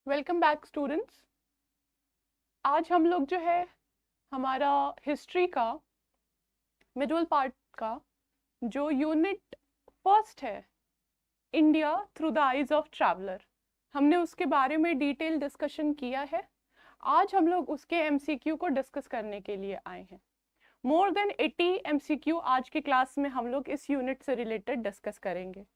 Welcome back students. आज हम लोग जो है हमारा हिस्ट्री का मिडल पार्ट का जो यूनिट फर्स्ट है, India through the eyes of traveller, हमने उसके बारे में डिटेल डिस्कशन किया है। आज हम लोग उसके एमसीक्यू को डिस्कस करने के लिए आए हैं। मोर देन 80 एमसीक्यू आज की क्लास में हम लोग इस यूनिट से रिलेटेड डिस्कस करेंगे।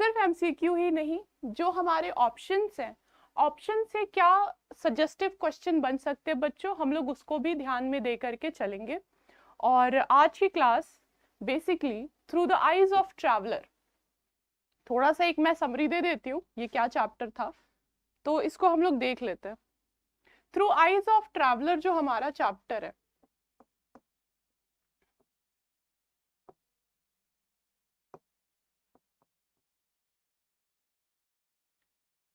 सिर्फ एमसीक्यू ही नहीं, जो हमारे ऑप्शंस हैं, ऑप्शन से क्या सजेस्टिव क्वेश्चन बन सकते हैं बच्चों, हम लोग उसको भी ध्यान में दे करके चलेंगे। और आज की class basically through the eyes of traveller, थोड़ा सा एक मैं समरी दे देती हूँ ये क्या चैप्टर था, तो इसको हम लोग देख लेते हैं। थ्रू आईज ऑफ ट्रैवलर जो हमारा चैप्टर है,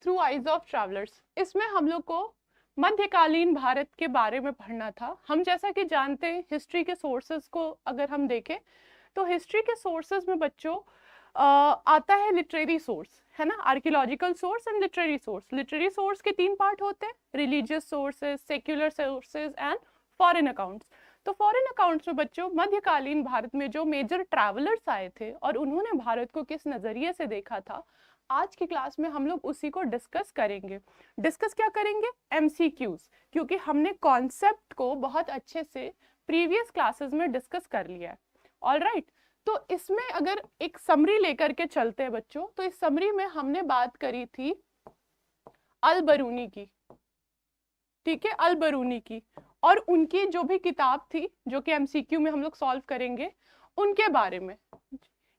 थ्रू आईज ऑफ ट्रैवलर्स, इसमें हम लोग को मध्यकालीन भारत के बारे में पढ़ना था। हम जैसा कि जानते हैं हिस्ट्री के सोर्सेज को अगर हम देखें तो हिस्ट्री के सोर्सेज में बच्चों आता है लिटरेरी सोर्स, है ना, archaeological source and literary source. Literary source के 3 पार्ट होते हैं, religious sources, secular sources and foreign accounts. तो फॉरेन अकाउंट्स में बच्चों मध्यकालीन भारत में जो मेजर ट्रैवलर्स आए थे और उन्होंने भारत को किस नजरिए से देखा था, आज की क्लास में हम लोग उसी को डिस्कस करेंगे। डिस्कस क्या करेंगे? एमसीक्यूज, क्योंकि हमने कॉन्सेप्ट को बहुत अच्छे से प्रीवियस क्लासेस में डिस्कस कर लिया है। ऑलराइट, तो इसमें अगर एक समरी लेकर के चलते हैं बच्चों, तो इस समरी में हमने बात करी थी अल बरूनी की, ठीक है, अल बरूनी की, और उनकी जो भी किताब थी जो कि एमसीक्यू में हम लोग सॉल्व करेंगे उनके बारे में।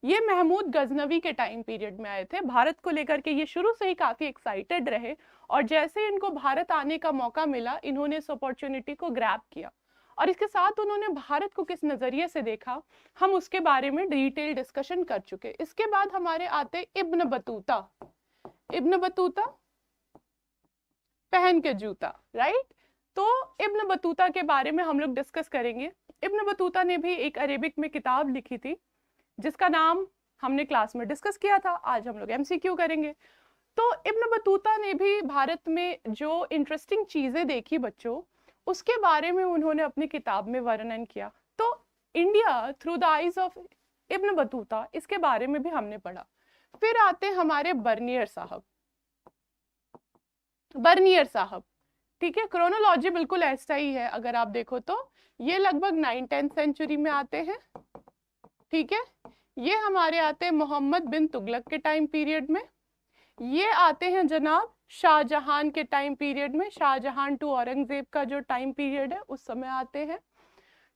ये महमूद गजनवी के टाइम पीरियड में आए थे। भारत को लेकर के ये शुरू से ही काफी एक्साइटेड रहे और जैसे इनको भारत आने का मौका मिला, इन्होंने इस अपॉर्चुनिटी को ग्रैब किया और इसके साथ उन्होंने भारत को किस नजरिए से देखा, हम उसके बारे में डिटेल डिस्कशन कर चुके। इसके बाद हमारे आते इब्न बतूता। इब्न बतूता पहन के जूता, राइट। तो इब्न बतूता के बारे में हम लोग डिस्कस करेंगे। इब्न बतूता ने भी एक अरेबिक में किताब लिखी थी जिसका नाम हमने क्लास में डिस्कस किया था, आज हम लोग एमसीक्यू करेंगे। तो इब्न बतूता ने भी भारत में जो इंटरेस्टिंग चीजें देखी बच्चों, उसके बारे में उन्होंने अपनी किताब में वर्णन किया। तो India through the eyes of Ibn Battuta, इसके बारे में भी हमने पढ़ा। फिर आते हमारे बर्नियर साहब। बर्नियर साहब, ठीक है, क्रोनोलॉजी बिल्कुल ऐसा ही है। अगर आप देखो तो ये लगभग 9th-10th सेंचुरी में आते हैं, ठीक है। ये हमारे आते हैं मोहम्मद बिन तुगलक के टाइम पीरियड में। ये आते हैं जनाब शाहजहां के टाइम पीरियड में, शाहजहां टू औरंगजेब का जो टाइम पीरियड है उस समय आते हैं,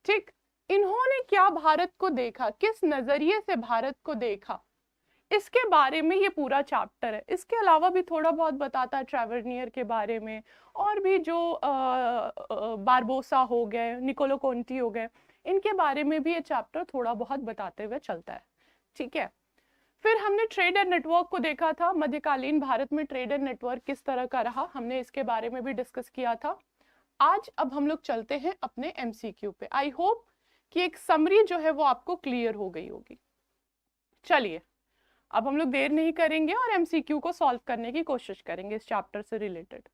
ठीक। इन्होंने क्या भारत को देखा, किस नजरिए से भारत को देखा, इसके बारे में ये पूरा चैप्टर है। इसके अलावा भी थोड़ा बहुत बताता है ट्रैवरनियर के बारे में, और भी जो बारबोसा हो गए, निकोलो कोंटी हो गए, इनके बारे में भी ये चैप्टर थोड़ा बहुत बताते हुए चलता है, ठीक है। फिर हमने ट्रेड एंड नेटवर्क को देखा था। मध्यकालीन भारत में ट्रेड एंड नेटवर्क किस तरह का रहा, हमने इसके बारे में भी डिस्कस किया था। आज अब हम लोग चलते हैं अपने एमसीक्यू पे। आई होप कि एक समरी जो है वो आपको क्लियर हो गई होगी। चलिए अब हम लोग देर नहीं करेंगे और एमसीक्यू को सॉल्व करने की कोशिश करेंगे इस चैप्टर से रिलेटेड।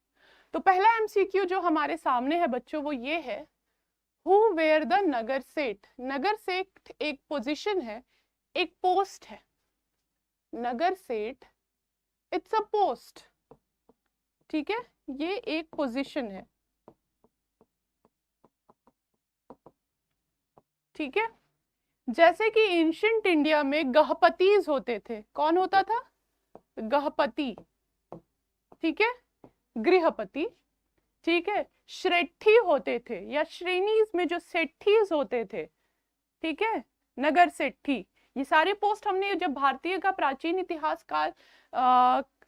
तो पहला एमसीक्यू जो हमारे सामने है बच्चों वो ये है, हु वेयर द नगर सेठ। नगर सेठ एक पोजीशन है, एक पोस्ट है। नगर सेठ इट्स अ पोस्ट, ठीक है, ये एक पोजीशन है, ठीक है। जैसे कि एंशिएंट इंडिया में गहपतीज होते थे। कौन होता था? गहपति, ठीक है, गृहपति, ठीक है। श्रेठी होते थे, या श्रेणीज में जो सेठीज होते थे, ठीक है, नगर सेठी। ये सारे पोस्ट हमने जब भारतीय का प्राचीन इतिहास काल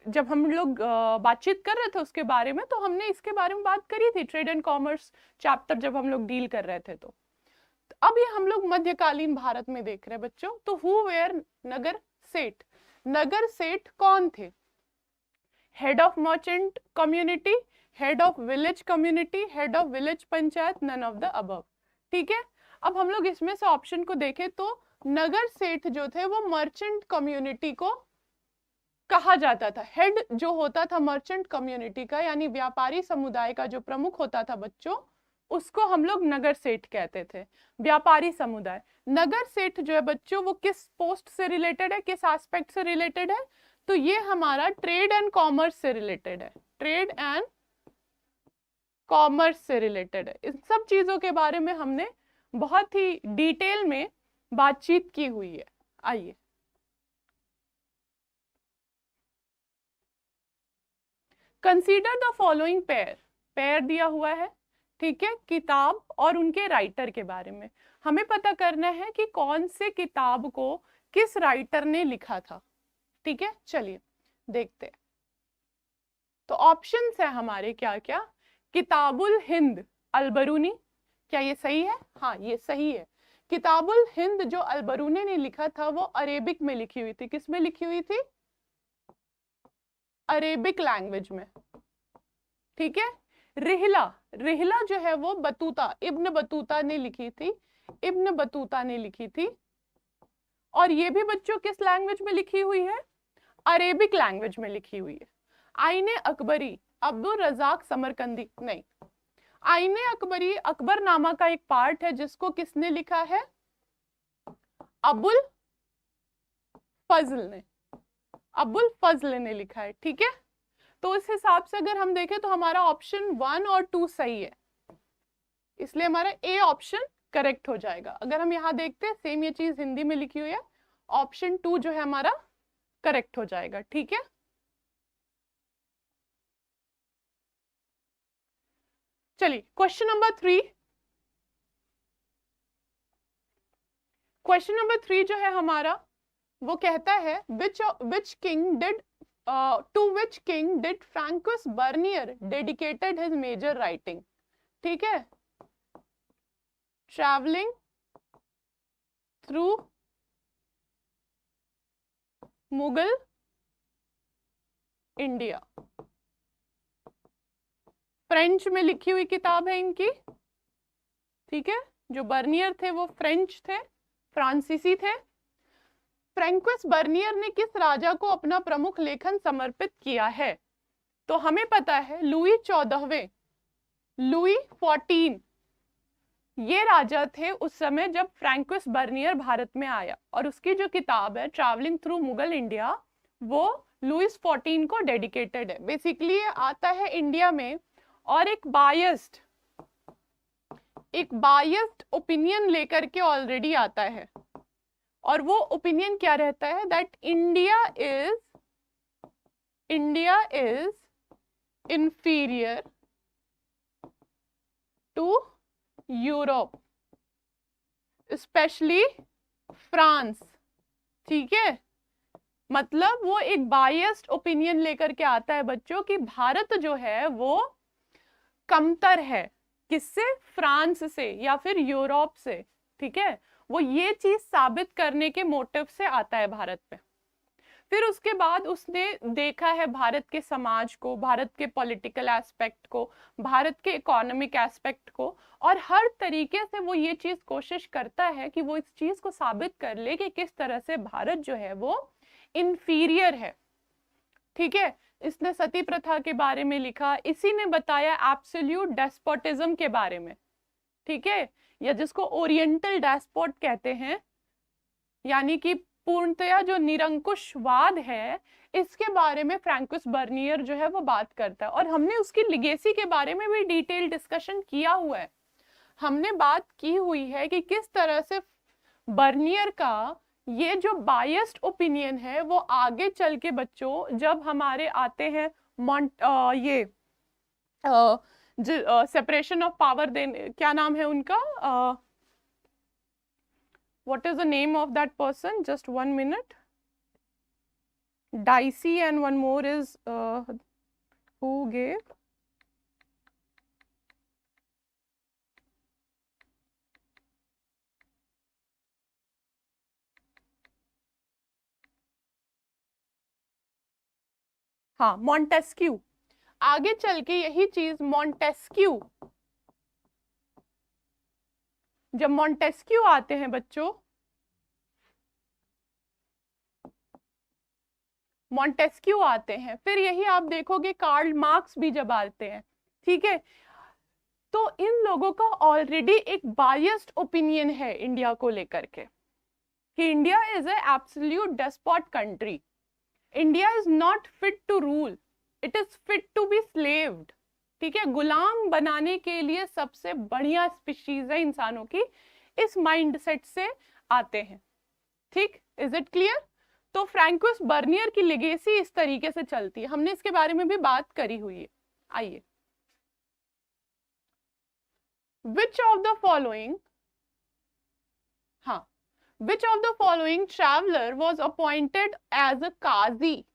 जब हम लोग बातचीत कर रहे थे उसके बारे में, तो हमने इसके बारे में बात करी थी, ट्रेड एंड कॉमर्स चैप्टर जब हम लोग डील कर रहे थे। तो अब ये हम लोग मध्यकालीन भारत में देख रहे हैं बच्चों। तो हु वेयर नगर सेठ। नगर सेठ कौन थे? Head of merchant community, head of village community, head of village panchayat, none of the above, ठीक है। अब हम लोग इसमें से ऑप्शन को देखें तो नगर सेठ जो थे वो मर्चेंट कम्युनिटी को कहा जाता था। हेड जो होता था मर्चेंट कम्युनिटी का, यानी व्यापारी समुदाय का जो प्रमुख होता था बच्चों, उसको हम लोग नगर सेठ कहते थे। व्यापारी समुदाय, नगर सेठ जो है बच्चों, वो किस पोस्ट से रिलेटेड है, किस एस्पेक्ट से रिलेटेड है? तो ये हमारा ट्रेड एंड कॉमर्स से रिलेटेड है। ट्रेड एंड कॉमर्स से रिलेटेड है। इन सब चीजों के बारे में हमने बहुत ही डिटेल में बातचीत की हुई है। आइए, consider the following pair. Pair दिया हुआ है, ठीक है, किताब और उनके राइटर के बारे में हमें पता करना है कि कौन से किताब को किस राइटर ने लिखा था। ठीक है, चलिए देखते हैं। तो ऑप्शंस है हमारे क्या क्या? किताबुल हिंद अलबरूनी, क्या ये सही है? हाँ, ये सही है। किताबुल हिंद जो अलबरूनी ने लिखा था वो अरेबिक में लिखी हुई थी। किस में लिखी हुई थी? अरेबिक लैंग्वेज में। ठीक है। रिहला, रिहला जो है वो बतूता, इब्न बतूता ने लिखी थी। इब्न बतूता ने लिखी थी। और ये भी बच्चों किस लैंग्वेज में लिखी हुई है? अरेबिक लैंग्वेज में लिखी हुई है। आईने अकबरी, अब्दुल रजाक समरकंदी नहीं। आईने अकबरी अकबरनामा का एक पार्ट है जिसको किसने लिखा है? अबुल फजल ने, अबुल फजल ने लिखा है। ठीक है, तो इस हिसाब से अगर हम देखें तो हमारा ऑप्शन 1 और 2 सही है, इसलिए हमारा ए ऑप्शन करेक्ट हो जाएगा। अगर हम यहाँ देखते हैं सेम ये चीज हिंदी में लिखी हुई है, ऑप्शन 2 जो है हमारा करेक्ट हो जाएगा। ठीक है, चलिए क्वेश्चन नंबर 3। क्वेश्चन नंबर 3 जो है हमारा, वो कहता है which king did to which king did Francois Bernier dedicated his major writing? ठीक है, traveling through Mughal India, French में लिखी हुई किताब है इनकी। ठीक है, जो बर्नियर थे वो फ्रेंच थे, फ्रांसीसी थे। फ्रैंकोइस बर्नियर ने किस राजा को अपना प्रमुख लेखन समर्पित किया है? तो हमें पता है लुई 14वें, लुई 14, ये राजा थे उस समय जब फ्रैंकोइस बर्नियर भारत में आया, और उसकी जो किताब है ट्रैवलिंग थ्रू मुगल इंडिया, वो लुईस 14 को डेडिकेटेड है। बेसिकली ये आता है इंडिया में और एक बायस्ड ओपिनियन लेकर के ऑलरेडी आता है, और वो ओपिनियन क्या रहता है? That India is inferior to Europe, specially France. ठीक है, मतलब वो एक बायस्ड ओपिनियन लेकर के आता है बच्चों कि भारत जो है वो कमतर है, किससे? फ्रांस से या फिर यूरोप से। ठीक है, वो ये चीज साबित करने के मोटिव से आता है भारत में। फिर उसके बाद उसने देखा है भारत के समाज को, भारत के पॉलिटिकल एस्पेक्ट को, भारत के इकोनॉमिक एस्पेक्ट को, और हर तरीके से वो ये चीज कोशिश करता है कि वो इस चीज को साबित कर ले कि किस तरह से भारत जो है वो इंफीरियर है। ठीक है, इसने सती प्रथा के बारे में लिखा, इसी ने बताया एब्सोल्यूट डेस्पोटिज्म के बारे में। ठीक है, या जिसको ओरिएंटल डेस्पोट कहते हैं, यानी कि पूर्णतया जो निरंकुशवाद है, इसके बारे में फ्रैंकोइस बर्नियर जो है वो बात करता है। और हमने उसकी लिगेसी के बारे में भी डिटेल डिस्कशन किया हुआ है। हमने बात की हुई है कि किस तरह से बर्नियर का ये जो बायस्ड ओपिनियन है वो आगे चल के बच्चों जब हमारे आते हैं ये सेपरेशन ऑफ पावर, देने क्या नाम है उनका, what is the name of that person? Just 1 minute. Dicey, and one more is who gave? हाँ, मॉन्टेस्क्यू। आगे चल के यही चीज मॉन्टेस्क्यू, जब मॉन्टेस्क्यू आते हैं बच्चों, मॉन्टेस्क्यू आते हैं, फिर यही आप देखोगे कार्ल मार्क्स भी जब आते हैं, ठीक है। तो इन लोगों का ऑलरेडी एक बायस्ड ओपिनियन है इंडिया को लेकर के कि India is a absolute despot country, India is not fit to rule, it is fit to be slaved, ठीक है। गुलाम बनाने के लिए सबसे बढ़िया स्पीशीज है इंसानों की, इस माइंडसेट से आते हैं, ठीक। Is it clear? तो फ्रैंकोइस बर्नियर की लेगेसी इस तरीके से चलती है, हमने इसके बारे में भी बात करी हुई है। आइए, which of the following, हाँ, which of the following traveler was appointed as a qazi?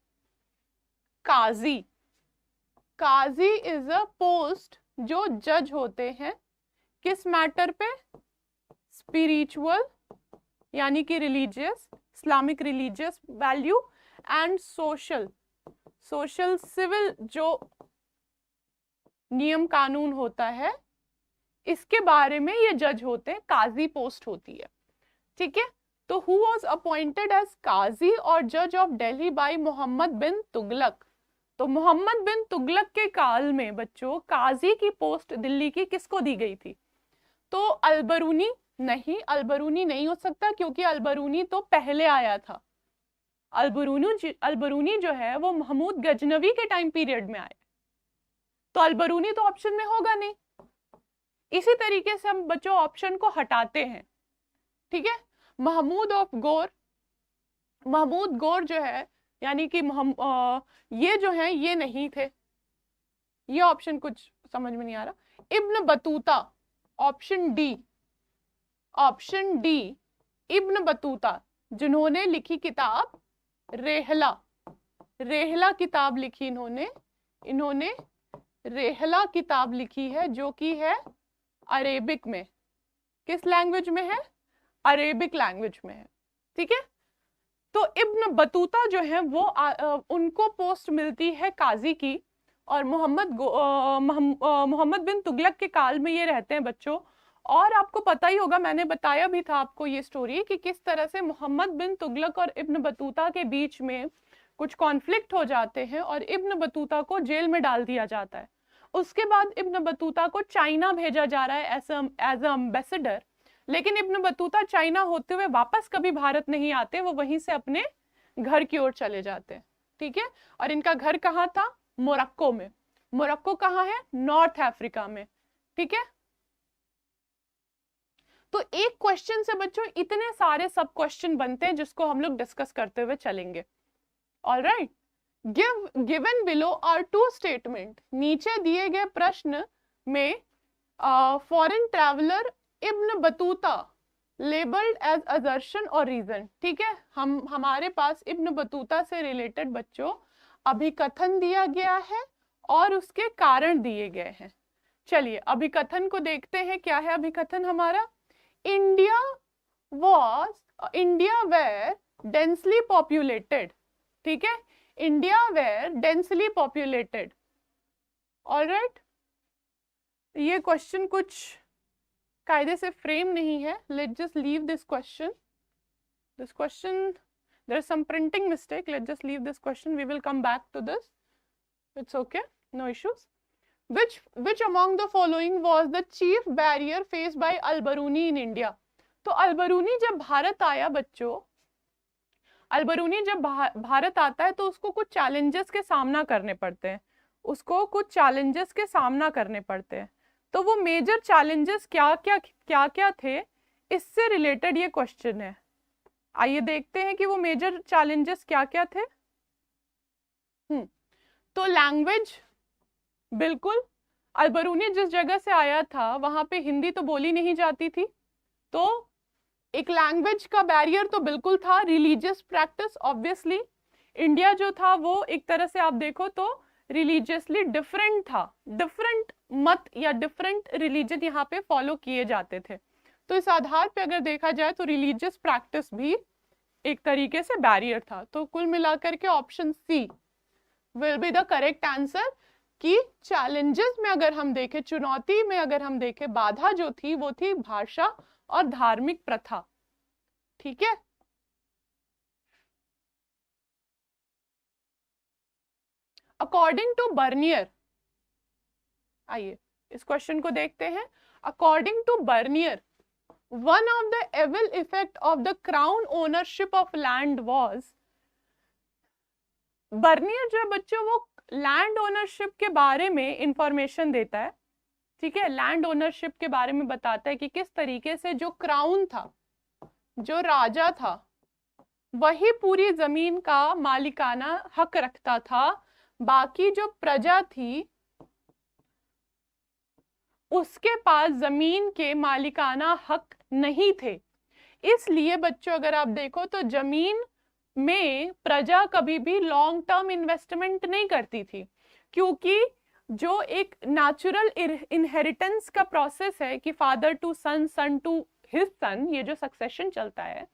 Qazi is a post जो जज होते हैं किस मैटर पे? स्पिरिचुअल यानी कि religious, Islamic religious value, and social civil जो नियम कानून होता है इसके बारे में ये जज होते हैं, काजी पोस्ट होती है, ठीक है। तो हु वाज अपॉइंटेड एज काजी और जज ऑफ दिल्ली बाय मोहम्मद बिन तुगलक? तो मोहम्मद बिन तुगलक के काल में बच्चों काजी की पोस्ट दिल्ली की किसको दी गई थी? तो अलबरूनी नहीं हो सकता, क्योंकि अलबरूनी तो पहले आया था। अलबरूनी जो है वो महमूद गजनवी के टाइम पीरियड में आए, तो अलबरूनी तो ऑप्शन में होगा नहीं। इसी तरीके से हम बच्चों ऑप्शन को हटाते हैं, ठीक है। महमूद गौर जो है यानी कि ये जो है ये नहीं थे, ये ऑप्शन कुछ समझ में नहीं आ रहा। Ibn Battuta, option D Ibn Battuta, जिन्होंने लिखी किताब रेहला किताब लिखी, इन्होंने रेहला किताब लिखी है जो कि है अरेबिक में। किस लैंग्वेज में है? अरेबिक लैंग्वेज में है, ठीक है। तो इब्न बतूता जो है वो उनको पोस्ट मिलती है काजी की, और मोहम्मद बिन तुगलक के काल में ये रहते हैं बच्चों। और आपको पता ही होगा, मैंने बताया भी था आपको ये स्टोरी कि किस तरह से मोहम्मद बिन तुगलक और इब्न बतूता के बीच में कुछ कॉन्फ्लिक्ट हो जाते हैं और इब्न बतूता को जेल में डाल दिया जाता है। उसके बाद इब्न बतूता को चाइना भेजा जा रहा है एज अ एम्बेसडर, लेकिन इब्न बतूता चाइना होते हुए वापस कभी भारत नहीं आते, वो वहीं से अपने घर की ओर चले जाते हैं, ठीक है। और इनका घर कहाँ था? मोरक्को में। मोरक्को कहाँ है? नॉर्थ अफ्रीका में, ठीक है। तो एक क्वेश्चन से बच्चों इतने सारे सब क्वेश्चन बनते हैं जिसको हम लोग डिस्कस करते हुए चलेंगे। Alright, given below are two statement, नीचे दिए गए प्रश्न में foreign traveller Ibn Battuta labelled as assertion और रीजन, ठीक है। हमारे पास इब्न बतूता से रिलेटेड बच्चों अभिकथन दिया गया है और उसके कारण दिए गए हैं। चलिए अभिकथन को देखते हैं, क्या है अभिकथन हमारा? इंडिया वेर डेंसली पॉपुलेटेड, ठीक है। India were densely populated, alright. ये क्वेश्चन कुछ कायदे से फ्रेम नहीं है, let just leave this question there is some printing mistake, let's just leave this question, we will come back to this, it's okay, no issues. Which among the following was the chief barrier faced by Al-Biruni in India? तो अल-बरूनी जब भारत आया बच्चों, अल-बरूनी जब भारत आता है तो उसको कुछ चैलेंजेस के सामना करने पड़ते हैं, तो वो मेजर चैलेंजेस क्या थे, इससे रिलेटेड ये क्वेश्चन है। आइए देखते हैं कि वो मेजर चैलेंजेस क्या थे। तो लैंग्वेज, बिल्कुल अल-बरूनी जिस जगह से आया था वहां पे हिंदी तो बोली नहीं जाती थी, तो एक लैंग्वेज का बैरियर तो बिल्कुल था। रिलीजियस प्रैक्टिस, ऑब्वियसली इंडिया जो था वो एक तरह से आप देखो तो रिलीजियसली डिफरेंट था, डिफरेंट मत या डिफरेंट रिलीजन यहाँ पे फॉलो किए जाते थे। तो इस आधार पे अगर देखा जाए तो रिलीजियस प्रैक्टिस भी एक तरीके से बैरियर था। तो कुल मिलाकर के option C will be the correct answer, कि चैलेंजेस में अगर हम देखें, चुनौती में अगर हम देखें, बाधा जो थी वो थी भाषा और धार्मिक प्रथा, ठीक है। अकॉर्डिंग टू बर्नियर, आइए इस क्वेश्चन को देखते हैं। According to Bernier, one of the evil effect of the crown ownership of land was, Bernier जो है बच्चों वो लैंड ओनरशिप के बारे में इंफॉर्मेशन देता है, ठीक है, लैंड ओनरशिप के बारे में बताता है कि किस तरीके से जो क्राउन था, जो राजा था, वही पूरी जमीन का मालिकाना हक रखता था, बाकी जो प्रजा थी उसके पास जमीन के मालिकाना हक नहीं थे। इसलिए बच्चों अगर आप देखो तो जमीन में प्रजा कभी भी लॉन्ग टर्म इन्वेस्टमेंट नहीं करती थी, क्योंकि जो एक नेचुरल इनहेरिटेंस का प्रोसेस है कि father to son, son to his son, ये जो सक्सेशन चलता है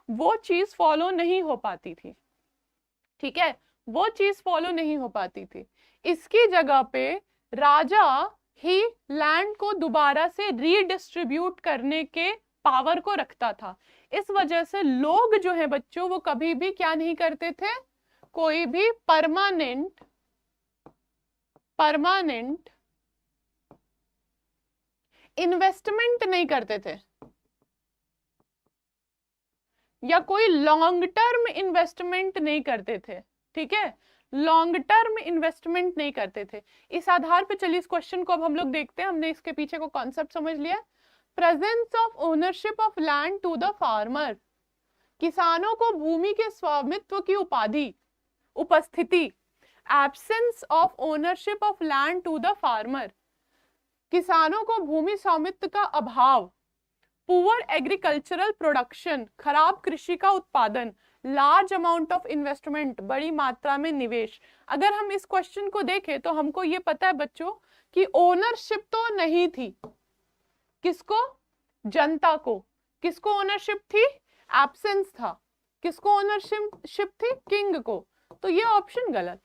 वो चीज फॉलो नहीं हो पाती थी, ठीक है, वो चीज फॉलो नहीं हो पाती थी। इसकी जगह पे राजा ही लैंड को दोबारा से रीडिस्ट्रीब्यूट करने के पावर को रखता था। इस वजह से लोग जो है बच्चों वो कभी भी क्या नहीं करते थे, कोई भी परमानेंट इन्वेस्टमेंट नहीं करते थे, या कोई लॉन्ग टर्म इन्वेस्टमेंट नहीं करते थे, ठीक है, लॉन्ग टर्म इन्वेस्टमेंट नहीं करते थे। इस आधार पे चलिए इस क्वेश्चन को अब हम लोग देखते हैं। हमने इसके पीछे को कॉन्सेप्ट समझ लिया। Presence of ownership of land to the farmer, किसानों को भूमि के स्वामित्व की उपाधि, उपस्थिति। Absence of ownership of land to the farmer, किसानों को भूमि स्वामित्व का अभाव। पुअर एग्रीकल्चरल प्रोडक्शन, खराब कृषि का उत्पादन। लार्ज अमाउंट ऑफ इन्वेस्टमेंट, बड़ी मात्रा में निवेश। अगर हम इस क्वेश्चन को देखें तो हमको ये पता है बच्चों कि ओनरशिप तो नहीं थी, किसको, जनता को। किसको ओनरशिप थी, एब्सेंस था। किसको ओनरशिप थी, किंग को। तो ये ऑप्शन गलत।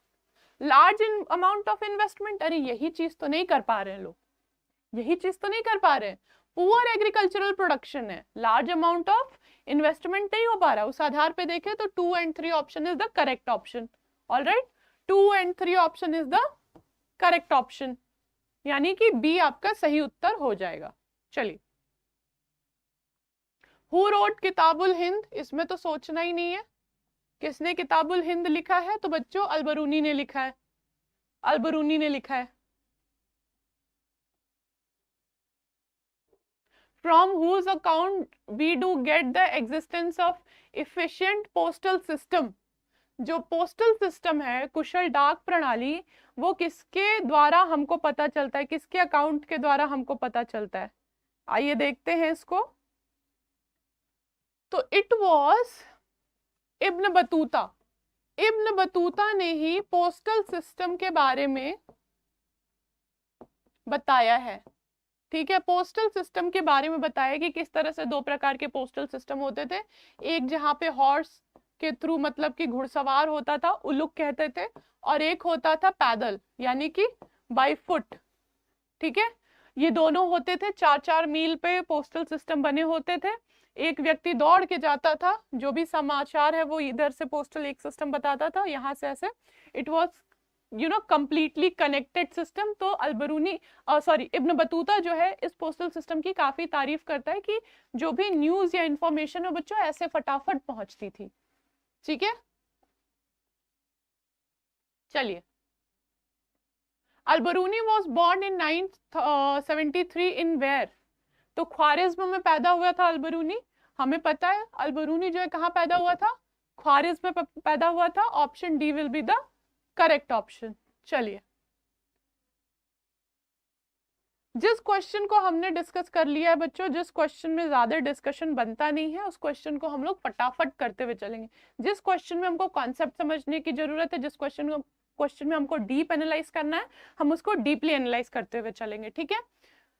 लार्ज अमाउंट ऑफ इन्वेस्टमेंट, अरे यही चीज तो नहीं कर पा रहे हैं लोग, यही चीज तो नहीं कर पा रहे हैं। पुअर एग्रीकल्चरल प्रोडक्शन है, लार्ज अमाउंट ऑफ इन्वेस्टमेंट नहीं हो पा रहा। उस आधार पे देखें तो 2 and 3 option is the correct option. Alright, 2 and 3 option is the correct option, यानी कि बी आपका सही उत्तर हो जाएगा। चलिए, हु रोट किताबुल हिंद, इसमें तो सोचना ही नहीं है। किसने किताबुल हिंद लिखा है, तो बच्चों अलबरूनी ने लिखा है, अलबरूनी ने लिखा है। From whose account we do get the existence of efficient postal system, जो पोस्टल सिस्टम है, कुशल डाक प्रणाली, वो किसके द्वारा हमको पता चलता है, किसके अकाउंट के द्वारा हमको पता चलता है। आइए देखते हैं इसको। तो it was Ibn Battuta, Ibn Battuta ने ही पोस्टल सिस्टम के बारे में बताया है, ठीक है। पोस्टल सिस्टम के बारे में बताया कि किस तरह से 2 प्रकार के पोस्टल सिस्टम होते थे। एक जहां पे हॉर्स के थ्रू, मतलब कि घुड़सवार होता था, उलुक कहते थे, और एक होता था पैदल, यानी कि बाय फुट, ठीक है। ये दोनों होते थे, 4-4 मील पे पोस्टल सिस्टम बने होते थे। एक व्यक्ति दौड़ के जाता था, जो भी समाचार है वो इधर से पोस्टल एक सिस्टम बताता था, यहाँ से ऐसे। It was completely connected system. तो अलबरूनी सॉरी इब्न बतूता जो है इस पोस्टल सिस्टम की काफी तारीफ करता है कि जो भी न्यूज या इंफॉर्मेशन है बच्चों ऐसे फटाफट पहुंचती थी, ठीक है। चलिए, Alberuni was born in 973 in where, तो ख्वारिज्म में पैदा हुआ था अलबरूनी। हमें पता है अलबरूनी जो है कहाँ पैदा हुआ था, ख्वारिज्म में पैदा हुआ था। Option D will be the correct option. चलिए, जिस क्वेश्चन को हमने डिस्कस कर लिया है बच्चों, जिस क्वेश्चन में ज्यादा डिस्कशन बनता नहीं है, उस क्वेश्चन को हम लोग फटाफट करते हुए चलेंगे। जिस क्वेश्चन में हमको कॉन्सेप्ट समझने की जरूरत है, जिस क्वेश्चन में हमको डीप एनालाइज करना है, हम उसको डीपली एनालाइज करते हुए चलेंगे, ठीक है।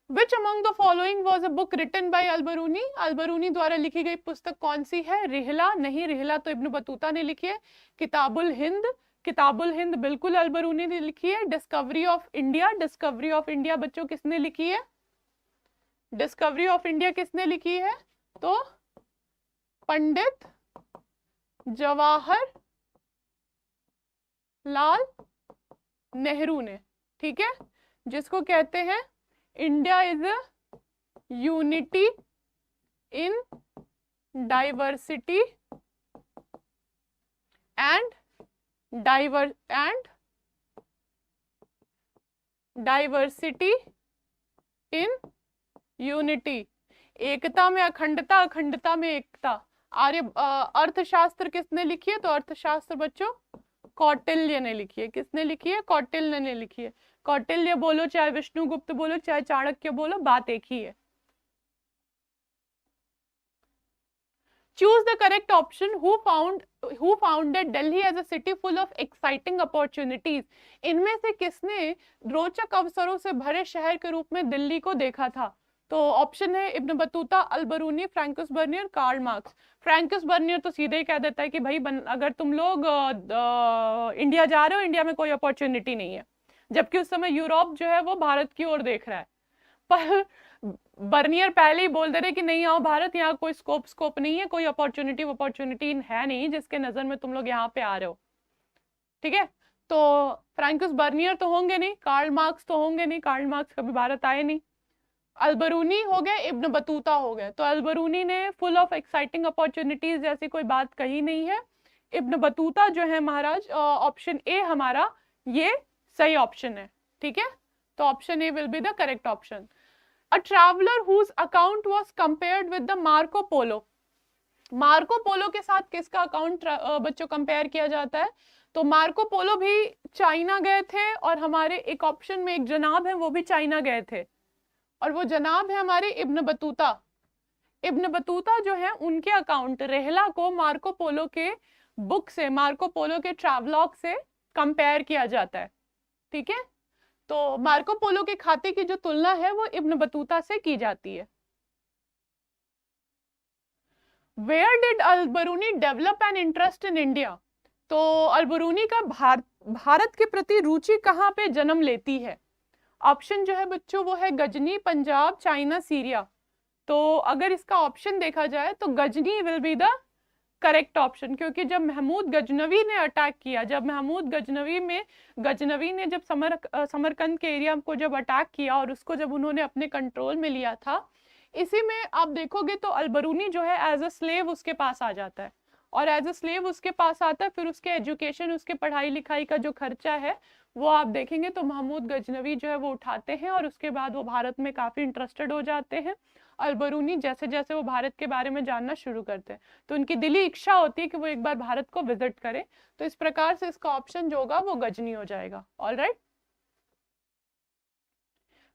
Which among the following was a book written by Al-Biruni, Al-Biruni द्वारा लिखी गई पुस्तक कौन सी है। रिहला नहीं, रिहला तो इब्न बतूता ने लिखी है। किताबुल हिंद, किताबुल हिंद बिल्कुल अलबरूनी ने लिखी है। Discovery of India, discovery of India बच्चों किसने लिखी है, डिस्कवरी ऑफ इंडिया किसने लिखी है, तो पंडित जवाहर लाल नेहरू ने, ठीक है, जिसको कहते हैं India is a unity in diversity and diversity in unity, एकता में अखंडता, अखंडता में एकता। अर्थशास्त्र किसने लिखी है? तो अर्थशास्त्र बच्चों कौटिल्य ने लिखी है। किसने लिखी है? कौटिल्य ने लिखी है। कौटिल्य बोलो चाहे विष्णुगुप्त बोलो चाहे चाणक्य बोलो, बात एक ही है। Choose the correct option. Who founded Delhi as a city full of exciting opportunities? इनमें से किसने रोचक अवसरों से भरे शहर के रूप में दिल्ली को देखा था? तो ऑप्शन है Ibn Battuta, Al Biruni, Francois Bernier, Karl Marx. Francois Bernier तो सीधे ही कह देता है कि भाई अगर तुम लोग इंडिया जा रहे हो, इंडिया में कोई अपॉर्चुनिटी नहीं है, जबकि उस समय यूरोप जो है वो भारत की ओर देख रहा है। पर बर्नियर पहले ही बोल दे रहे कि नहीं आओ भारत, यहाँ कोई स्कोप नहीं है, कोई अपॉर्चुनिटी है नहीं जिसके नजर में तुम लोग यहाँ पे आ रहे हो, ठीक है। तो फ्रैंकुस बर्नियर तो होंगे नहीं, कार्ल मार्क्स तो होंगे नहीं, कार्ल मार्क्स कभी भारत आए नहीं। अल-बरूनी हो गए, इब्न बतूता हो गए। तो अल-बरूनी ने फुल ऑफ एक्साइटिंग अपॉर्चुनिटीज जैसी कोई बात कही नहीं है। इब्न बतूता जो है महाराज, ऑप्शन ए हमारा ये सही ऑप्शन है, ठीक है। तो option A will be the correct option. A traveler whose account was compared with the Marco Polo. Marco Polo के साथ किसका अकाउंट बच्चों कंपेयर किया जाता है? तो मार्को पोलो भी चाइना गए थे, और हमारे एक ऑप्शन में एक जनाब है वो भी चाइना गए थे, और वो जनाब है हमारे इब्न बतूता। इब्न बतूता जो है उनके अकाउंट रेहला को मार्को पोलो के बुक से, मार्को पोलो के ट्रैवलॉग से कंपेयर किया जाता है, ठीक है। तो मार्को पोलो के खाते की जो तुलना है वो इब्न बतूता से की जाती है। Where did Al Biruni develop an interest in India? तो अल-बरूनी का भारत के प्रति रुचि कहाँ पे जन्म लेती है? ऑप्शन जो है बच्चों वो है गजनी, पंजाब, चाइना, सीरिया। तो अगर इसका ऑप्शन देखा जाए तो Ghazni will be the correct option, क्योंकि जब महमूद गजनवी ने अटैक किया, जब महमूद गजनवी ने जब समरकंद के एरिया को जब अटैक किया और उसको जब उन्होंने अपने कंट्रोल में लिया था, इसी में आप देखोगे तो अल-बरूनी जो है एज अ स्लेव उसके पास आ जाता है, और एज अ स्लेव उसके पास आता है, फिर उसके एजुकेशन, उसके पढ़ाई लिखाई का जो खर्चा है वो आप देखेंगे तो महमूद गजनवी जो है वो उठाते हैं, और उसके बाद वो भारत में काफी इंटरेस्टेड हो जाते हैं। अल-बरूनी जैसे जैसे वो भारत के बारे में जानना शुरू करते हैं तो उनकी दिली इच्छा होती है कि वो एक बार भारत को विजिट करें। तो इस प्रकार से इसका ऑप्शन जो होगा वो गजनी हो जाएगा। All right,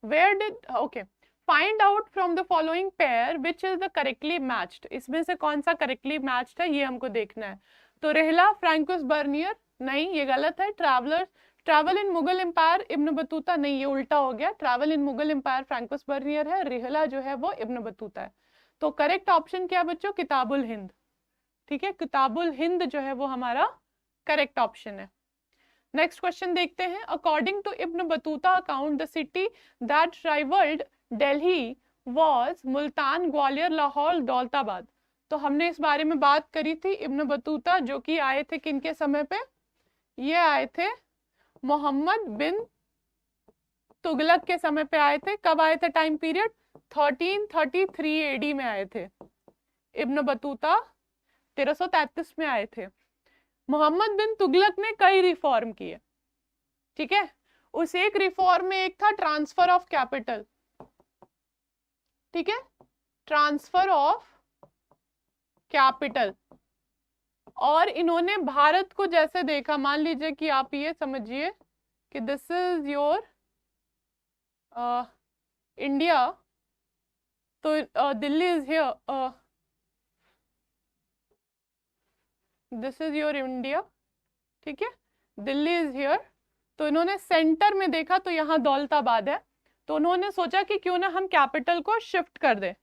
where did, okay, find out from the following pair which is the correctly matched. इसमें से कौन सा करेक्टली मैच्ड है ये हमको देखना है। तो रेहला, फ्रैंकुस बर्नियर, नहीं ये गलत है। Travel in Mughal empire, Ibn Battuta, नहीं ये उल्टा हो गया। Travel in Mughal empire Francois Bernier है, रेहला जो है वो इब्न बतूता है। तो करेक्ट ऑप्शन क्या बच्चों? किताबुल हिंद, ठीक है, किताबुल हिंद जो है वो हमारा करेक्ट ऑप्शन है। नेक्स्ट क्वेश्चन देखते हैं। According to ibn Battuta account the city that rivalled Delhi was Multan, Gwalior, Lahore, Daulatabad. तो हमने इस बारे में बात करी थी। इब्न बतूता जो कि आए थे किनके समय पे? ये आए थे मोहम्मद बिन तुगलक के समय पे आए थे। कब आए थे? टाइम पीरियड 1333 एडी में आए थे। इब्न बतूता 1333 में आए थे। मोहम्मद बिन तुगलक ने कई रिफॉर्म किए, ठीक है। उस एक रिफॉर्म में एक था ट्रांसफर ऑफ कैपिटल, ठीक है, ट्रांसफर ऑफ कैपिटल। और इन्होंने भारत को जैसे देखा, मान लीजिए कि आप ये समझिए कि दिस इज योर इंडिया, तो Delhi is here, this is your India, ठीक है, दिल्ली इज हियर। तो इन्होंने सेंटर में देखा तो यहाँ दौलताबाद है, तो उन्होंने सोचा कि क्यों ना हम कैपिटल को शिफ्ट कर दें।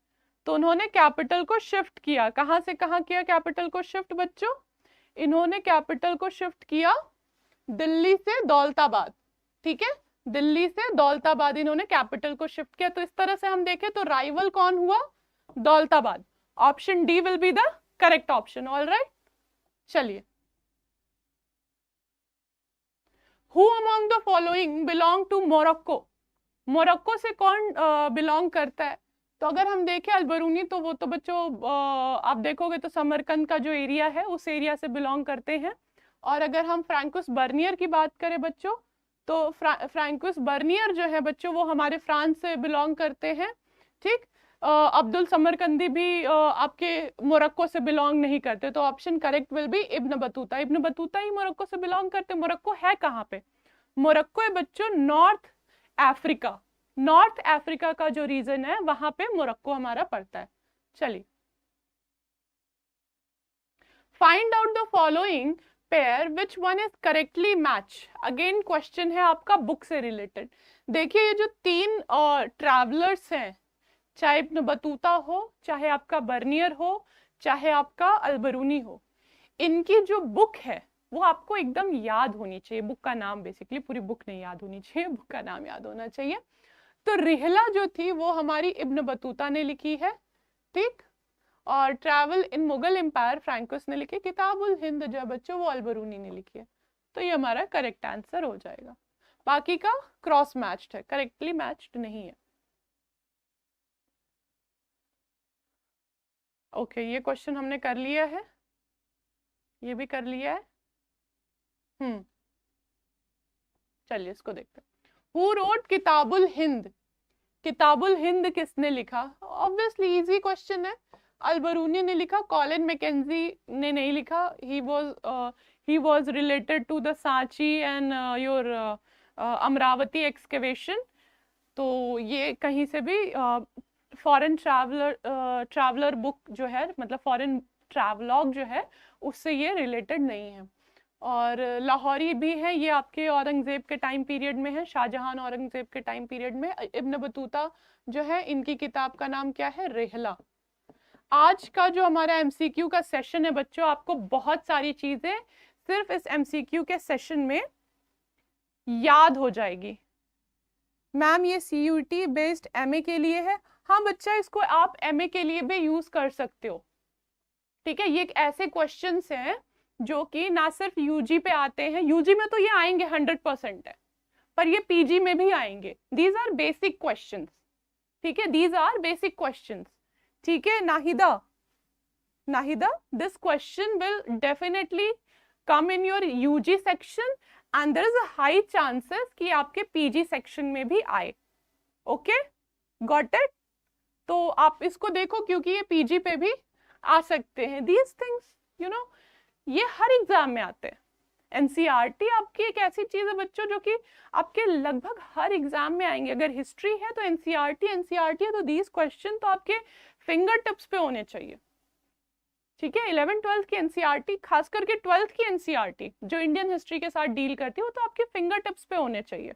तो उन्होंने कैपिटल को शिफ्ट किया। कहाँ से कहाँ किया कैपिटल को शिफ्ट बच्चों? इन्होंने कैपिटल को शिफ्ट किया दिल्ली से दौलताबाद, ठीक है, दिल्ली से दौलताबाद इन्होंने कैपिटल को शिफ्ट किया। तो इस तरह से हम देखें तो राइवल कौन हुआ? Daulatabad. Option D will be the correct option. All right, चलिए। Who among the following belong to Morocco? Morocco से कौन बिलोंग करता है? तो अगर हम देखें अलबरूनी, तो वो तो बच्चों आप देखोगे तो समरकंद का जो एरिया है उस एरिया से बिलोंग करते हैं। और अगर हम फ्रैंकुस बर्नियर की बात करें बच्चों, तो फ्रैंकुस बर्नियर जो है बच्चों वो हमारे फ्रांस से बिलोंग करते हैं। ठीक, अब्दुल समरकंदी भी आपके मोरक्को से बिलोंग नहीं करते। तो option correct will be Ibn Battuta. Ibn Battuta he Morocco से बिलोंग करते। मोरक्को है कहाँ पे? मोरक्को है बच्चों नॉर्थ अफ्रीका। नॉर्थ अफ्रीका का जो रीजन है वहां पे मोरक्को हमारा पड़ता है। चलिए, find out the following pair which one is correctly match. Again question है आपका बुक से रिलेटेड। देखिए, ये जो तीन ट्रैवलर्स हैं, चाहे इब्न बतूता हो, चाहे आपका बर्नियर हो, चाहे आपका अलबरूनी हो, इनकी जो बुक है वो आपको एकदम याद होनी चाहिए। बुक का नाम, बेसिकली पूरी बुक नहीं याद होनी चाहिए, बुक का नाम याद होना चाहिए। तो रिहला जो थी वो हमारी इब्न बतूता ने लिखी है। ठीक, और ट्रैवल इन मुगल एम्पायर फ्रैंकुस ने लिखी। किताबुल हिंद जो बच्चों वो अलबरूनी ने लिखी है। तो ये हमारा करेक्ट आंसर हो जाएगा। बाकी का क्रॉस मैच्ड है, करेक्टली मैच्ड नहीं है। ओके, ये क्वेश्चन हमने कर लिया है, ये भी कर लिया है। चलिए इसको देखते हैं। Who wrote Kitabul Hind? किताबुल Hind किसने लिखा? ऑब्वियसली इजी क्वेश्चन है। अलबरूनी ने लिखा, कॉलिन मैकेंजी ने नहीं लिखा। He was related to the Sanchi and your Amaravati excavation. तो ये कहीं से भी फॉरेन ट्रैवलर बुक जो है, मतलब फॉरेन ट्रैवलॉग जो है, उससे ये रिलेटेड नहीं है। और लाहौरी भी है, ये आपके औरंगजेब के टाइम पीरियड में है, शाहजहां औरंगजेब के टाइम पीरियड में। इब्न बतूता जो है, इनकी किताब का नाम क्या है? रिहला। आज का जो हमारा एमसीक्यू का सेशन है बच्चों, आपको बहुत सारी चीजें सिर्फ इस एमसीक्यू के सेशन में याद हो जाएगी। मैम ये सीयूटी बेस्ड एमए के लिए है। हाँ बच्चा, इसको आप एमए के लिए भी यूज कर सकते हो। ठीक है, ये एक ऐसे क्वेश्चंस हैं जो कि ना सिर्फ यूजी पे आते हैं, यूजी में तो ये आएंगे 100% है, पर ये पीजी में भी आएंगे। These are basic questions. ठीक है, दीज आर बेसिक क्वेश्चंस। ठीक है Nahida, Nahida, this question will definitely come in your UG section and there is a high chances कि आपके पीजी सेक्शन में भी आए। Okay, got it? तो आप इसको देखो, क्योंकि ये पीजी पे भी आ सकते हैं। दीज थिंग्स यू नो, ये हर एग्जाम में आते हैं। एनसीईआरटी आपकी एक ऐसी चीज है बच्चों जो कि आपके लगभग हर एग्जाम में आएंगे। अगर हिस्ट्री है तो एनसीईआरटी है, तो दीज क्वेश्चन तो आपके फिंगर टिप्स पे होने चाहिए। ठीक है, 11th-12th की एनसीईआरटी, खास करके 12th की एनसीईआरटी जो इंडियन हिस्ट्री के साथ डील करती है, वो तो आपके फिंगर टिप्स पे होने चाहिए।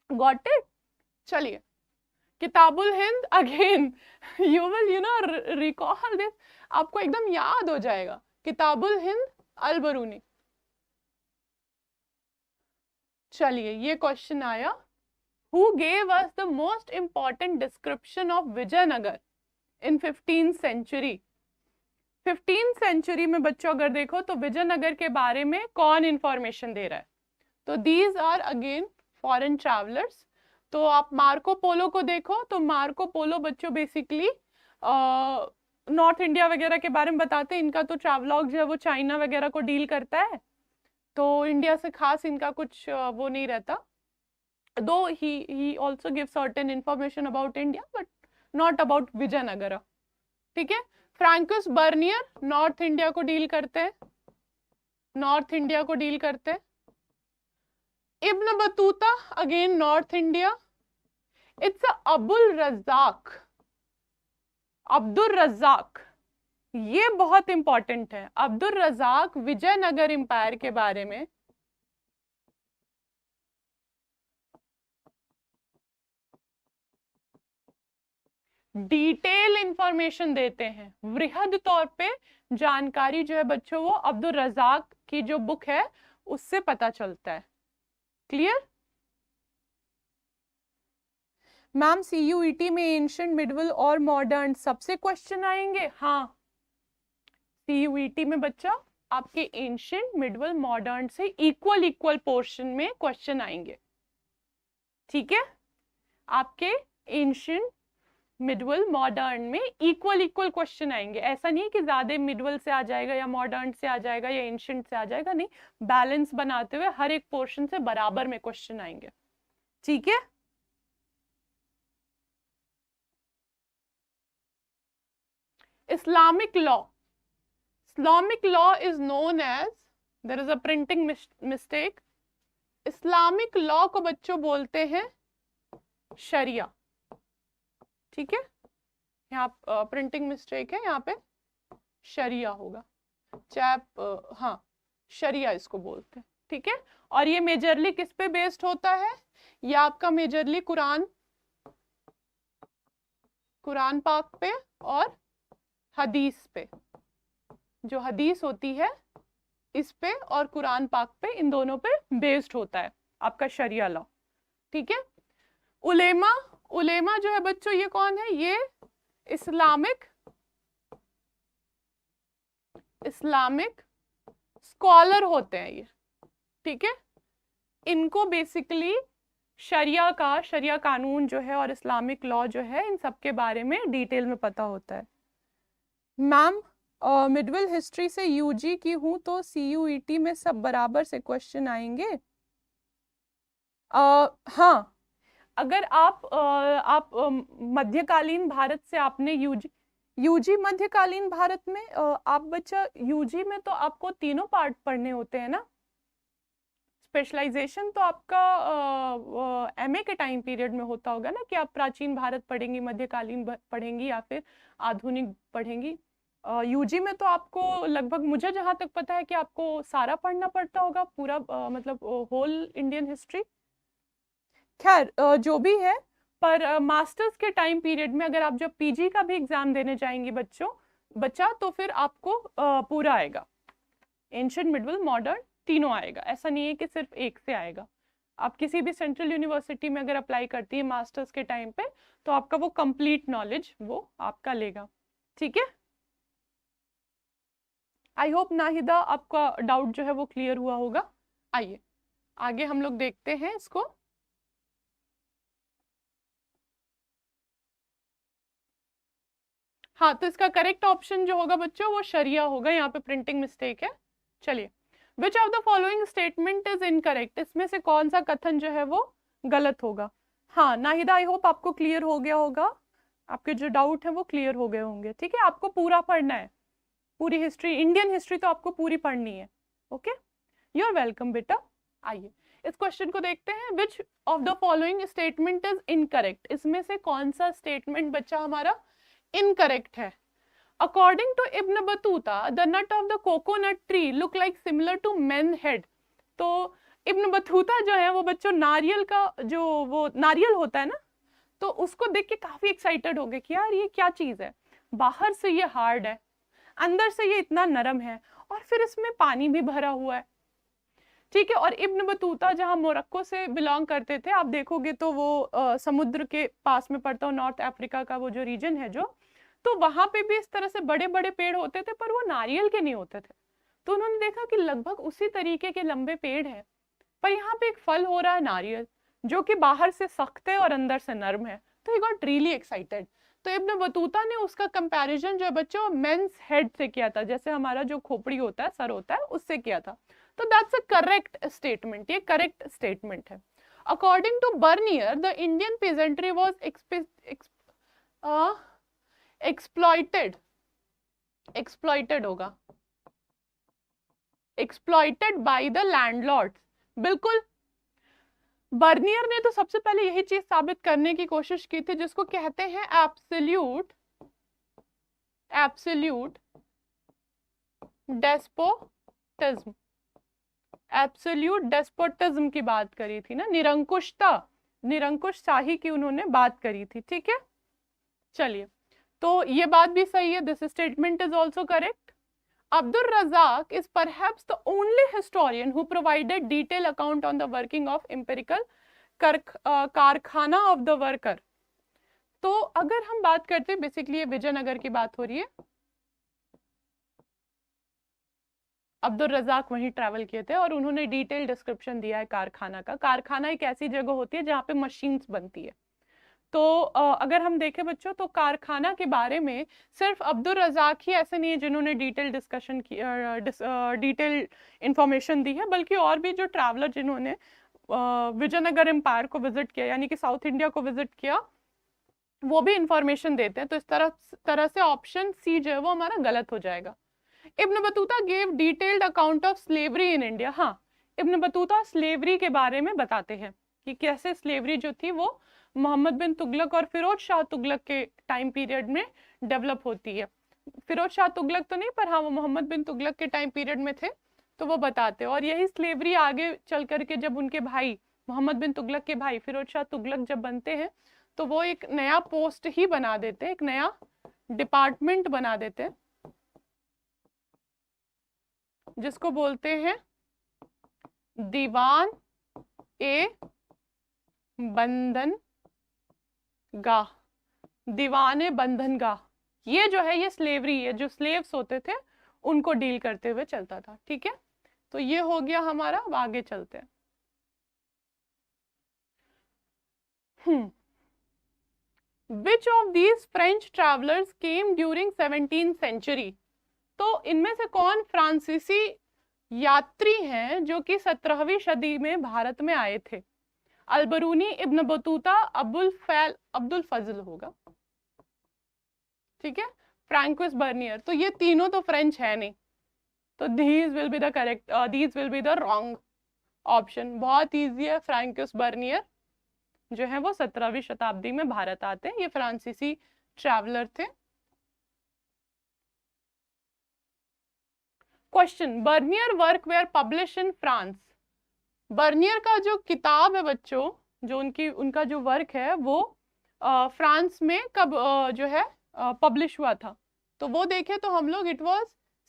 Got it? चलिए, Kitabul Hind again you will recall this, आपको एकदम याद हो जाएगा। किताबुल हिंद अलबरूनी। चलिए, ये क्वेश्चन आया, who gave us the most important description of Vijayanagar in 15th century? 15th century में बच्चों अगर देखो तो विजयनगर के बारे में कौन इंफॉर्मेशन दे रहा है? तो these are again foreign travellers. तो आप मार्को पोलो को देखो, तो मार्को पोलो बच्चों बेसिकली नॉर्थ इंडिया वगैरह के बारे में बताते हैं। इनका तो ट्रैवलॉग जो है वो चाइना वगैरह को डील करता है, तो इंडिया से खास इनका कुछ वो नहीं रहता। Though he also give certain information about India but not about Vijayanagar. ठीक है, फ्रैंकुस बर्नियर नॉर्थ इंडिया को डील करते हैं, नॉर्थ इंडिया को डील करते हैं। Ibn Battuta again North India. It's Abul Razzaq, Abdul Razzaq, ये बहुत इंपॉर्टेंट है। अब्दुल रज़ाक विजयनगर एम्पायर के बारे में डिटेल इंफॉर्मेशन देते हैं, वृहद तौर पे जानकारी जो है बच्चों वो अब्दुल रज़ाक की जो बुक है उससे पता चलता है। क्लियर? मैम सीयूईटी में एंशिएंट, मिडिवल और मॉडर्न सबसे क्वेश्चन आएंगे। हाँ, सीयूईटी में बच्चा आपके एंशिएंट, मिडवल, मॉडर्न से इक्वल पोर्शन में क्वेश्चन आएंगे। ठीक है, आपके एंशिएंट, मिडवल, मॉडर्न में इक्वल क्वेश्चन आएंगे। ऐसा नहीं है कि ज्यादा मिडवल से आ जाएगा या मॉडर्न से आ जाएगा या एंशिएंट से आ जाएगा, नहीं, बैलेंस बनाते हुए हर एक पोर्शन से बराबर में क्वेश्चन आएंगे। ठीक है, Islamic law is known as, there is a printing mistake, Islamic law को बच्चों बोलते हैं शरिया। ठीक है, यहाँ प्रिंटिंग मिस्टेक है, यहाँ पे शरिया होगा, हाँ शरिया इसको बोलते हैं। ठीक है, और ये मेजरली किस पे बेस्ड होता है? ये आपका मेजरली कुरान पाक पे और हदीस पे, जो हदीस होती है इस पे और कुरान पाक पे, इन दोनों पे बेस्ड होता है आपका शरिया लॉ। ठीक है, उलेमा जो है बच्चों, ये कौन है? ये इस्लामिक स्कॉलर होते हैं ये। ठीक है, इनको बेसिकली शरिया कानून जो है और इस्लामिक लॉ जो है, इन सब के बारे में डिटेल में पता होता है। मैम मिडवल हिस्ट्री से यूजी की हूं तो सीयूईटी में सब बराबर से क्वेश्चन आएंगे? हाँ, अगर आप मध्यकालीन भारत से आपने यूजी मध्यकालीन भारत में आप बच्चा यूजी में तो आपको तीनों पार्ट पढ़ने होते हैं ना। स्पेशलाइजेशन तो आपका एमए के टाइम पीरियड में होता होगा ना, कि आप प्राचीन भारत पढ़ेंगी, मध्यकालीन पढ़ेंगी या फिर आधुनिक पढ़ेंगी। यूजी में तो आपको लगभग, मुझे जहां तक पता है कि आपको सारा पढ़ना पड़ता होगा, पूरा मतलब होल इंडियन हिस्ट्री। खैर जो भी है, पर मास्टर्स के टाइम पीरियड में अगर आप जब पीजी का भी एग्जाम देने जाएंगी बच्चा, तो फिर आपको पूरा आएगा, एंशिएंट, मिडवल, मॉडर्न तीनों आएगा। ऐसा नहीं है कि सिर्फ एक से आएगा। आप किसी भी सेंट्रल यूनिवर्सिटी में अगर अप्लाई करती है मास्टर्स के टाइम पे, तो आपका वो कंप्लीट नॉलेज वो आपका लेगा। ठीक है, आई होप नाहिदा आपका डाउट जो है वो क्लियर हुआ होगा। आइए आगे हम लोग देखते हैं इसको। हाँ, तो इसका करेक्ट ऑप्शन जो होगा बच्चों वो शरिया होगा, यहाँ पे प्रिंटिंग मिस्टेक है। चलिए, which of the following statement is incorrect, इसमें से कौन सा कथन जो है वो गलत होगा? हाँ नाहिदा, आई होप आपको क्लियर हो गया होगा, आपके जो डाउट है वो क्लियर हो गए होंगे। ठीक है, आपको पूरा पढ़ना है, पूरी हिस्ट्री, इंडियन हिस्ट्री तो आपको पूरी पढ़नी है। ओके, यू आर वेलकम बेटा। आइए इस क्वेश्चन को देखते हैं। Which of the following statement is incorrect, इसमें से कौन सा स्टेटमेंट बच्चा हमारा इनकरेक्ट है? According to ibn Battuta the nut of the coconut tree look like similar to man head. तो इब्न बतूता जो है वो बच्चों नारियल का जो वो नारियल होता है ना, तो उसको देख के काफी एक्साइटेड हो गए कि यार ये क्या चीज है, बाहर से ये हार्ड है, अंदर से ये इतना नरम है, और फिर इसमें पानी भी भरा हुआ है। ठीक है, और इब्न बतूता जहां मोरक्को से बिलोंग करते थे, आप देखोगे तो वो समुद्र के पास में पड़ता हो, नॉर्थ अफ्रीका का वो जो रीजन है जो, तो वहां पे भी इस तरह से बड़े बड़े पेड़ होते थे, पर वो नारियल के नहीं होते थे। तो उन्होंने देखा कि लगभग उसी तरीके के लंबे पेड़ हैं, पर यहाँ पे एक फल हो रहा है नारियल, जो कि बाहर से सख्त है और अंदर से नरम है। तो ही गॉट रियली एक्साइटेड। तो इब्न बतूता ने उसका कंपैरिजन जो है बच्चों मेंस हेड से किया था, जैसे हमारा जो खोपड़ी होता है, सर होता है, उससे किया था। तो दैट्स अ करेक्ट स्टेटमेंट, ये करेक्ट स्टेटमेंट है। According to Bernier the Indian peasantry was exploited होगा, एक्सप्लॉइटेड बाय द लैंडलॉर्ड्स। बिल्कुल, बर्नियर ने तो सबसे पहले यही चीज साबित करने की कोशिश की थी, जिसको कहते हैं एब्सोल्यूट डेस्पोटिज्म। एब्सोल्यूट डेस्पोटिज्म की बात करी थी ना, निरंकुश शाही की उन्होंने बात करी थी। ठीक है, चलिए, तो ये बात भी सही है, this statement is also correct. Abdur Razak is perhaps the only historian who provided detailed account on the working of empirical कारखाना of the worker। तो अगर हम बात करते हैं, बेसिकली ये विजयनगर की बात हो रही है, अब्दुल रजाक वहीं ट्रैवल किए थे और उन्होंने डिटेल डिस्क्रिप्शन दिया है कारखाना का। कारखाना एक ऐसी जगह होती है जहाँ पे मशीन्स बनती है। तो अगर हम देखें बच्चों तो कारखाना के बारे में सिर्फ अब्दुल रजाक ही ऐसे नहीं है जिन्होंने डिटेल डिस्कशन की, डिटेल इंफॉर्मेशन दी है, बल्कि और भी जो ट्रैवलर जिन्होंने विजयनगर एम्पायर को विजिट किया यानी कि साउथ इंडिया को विजिट किया, वो भी इंफॉर्मेशन देते हैं। तो इस तरह से ऑप्शन सी जो है वो हमारा गलत हो जाएगा। Ibn Battuta gave detailed account of slavery in India. हाँ, इब्न बतूता स्लेवरी के बारे में बताते हैं कि कैसे स्लेवरी जो थी वो मोहम्मद बिन तुगलक और फिरोज शाह तुगलक के टाइम पीरियड में डेवलप होती है। फिरोज शाह तुगलक तो नहीं, पर हाँ वो मोहम्मद बिन तुगलक के टाइम पीरियड में थे, तो वो बताते हैं। और यही स्लेवरी आगे चल करके जब उनके भाई मोहम्मद बिन तुगलक के भाई फिरोज शाह तुगलक जब बनते हैं तो वो एक नया पोस्ट ही बना देते हैं, एक नया डिपार्टमेंट बना देते हैं जिसको बोलते हैं दीवान ए बंधन गाह। दीवान ए बंधन गाह, ये जो है ये स्लेवरी है, जो स्लेव्स होते थे उनको डील करते हुए चलता था। ठीक है, तो ये हो गया हमारा। अब आगे चलते हैं। Which of these French travelers came during 17th century? तो इनमें से कौन फ्रांसीसी यात्री हैं जो कि 17वीं सदी में भारत में आए थे? अलबरूनी, इब्न बतूता, अब्दुल फजल होगा। ठीक है, फ्रैंकोइस बर्नियर। तो ये तीनों तो फ्रेंच है नहीं, तो these will be the correct, these will be the wrong option। बहुत इजी है, फ्रैंकोइस बर्नियर जो है वो 17वीं शताब्दी में भारत आते हैं, ये फ्रांसीसी ट्रैवलर थे। Question, Bernier work were publish in France. Bernier का जो किताब है बच्चों, जो उनका जो वर्क है वो फ्रांस में कब जो है पब्लिश हुआ था? तो वो देखें तो हम लोग इट वाज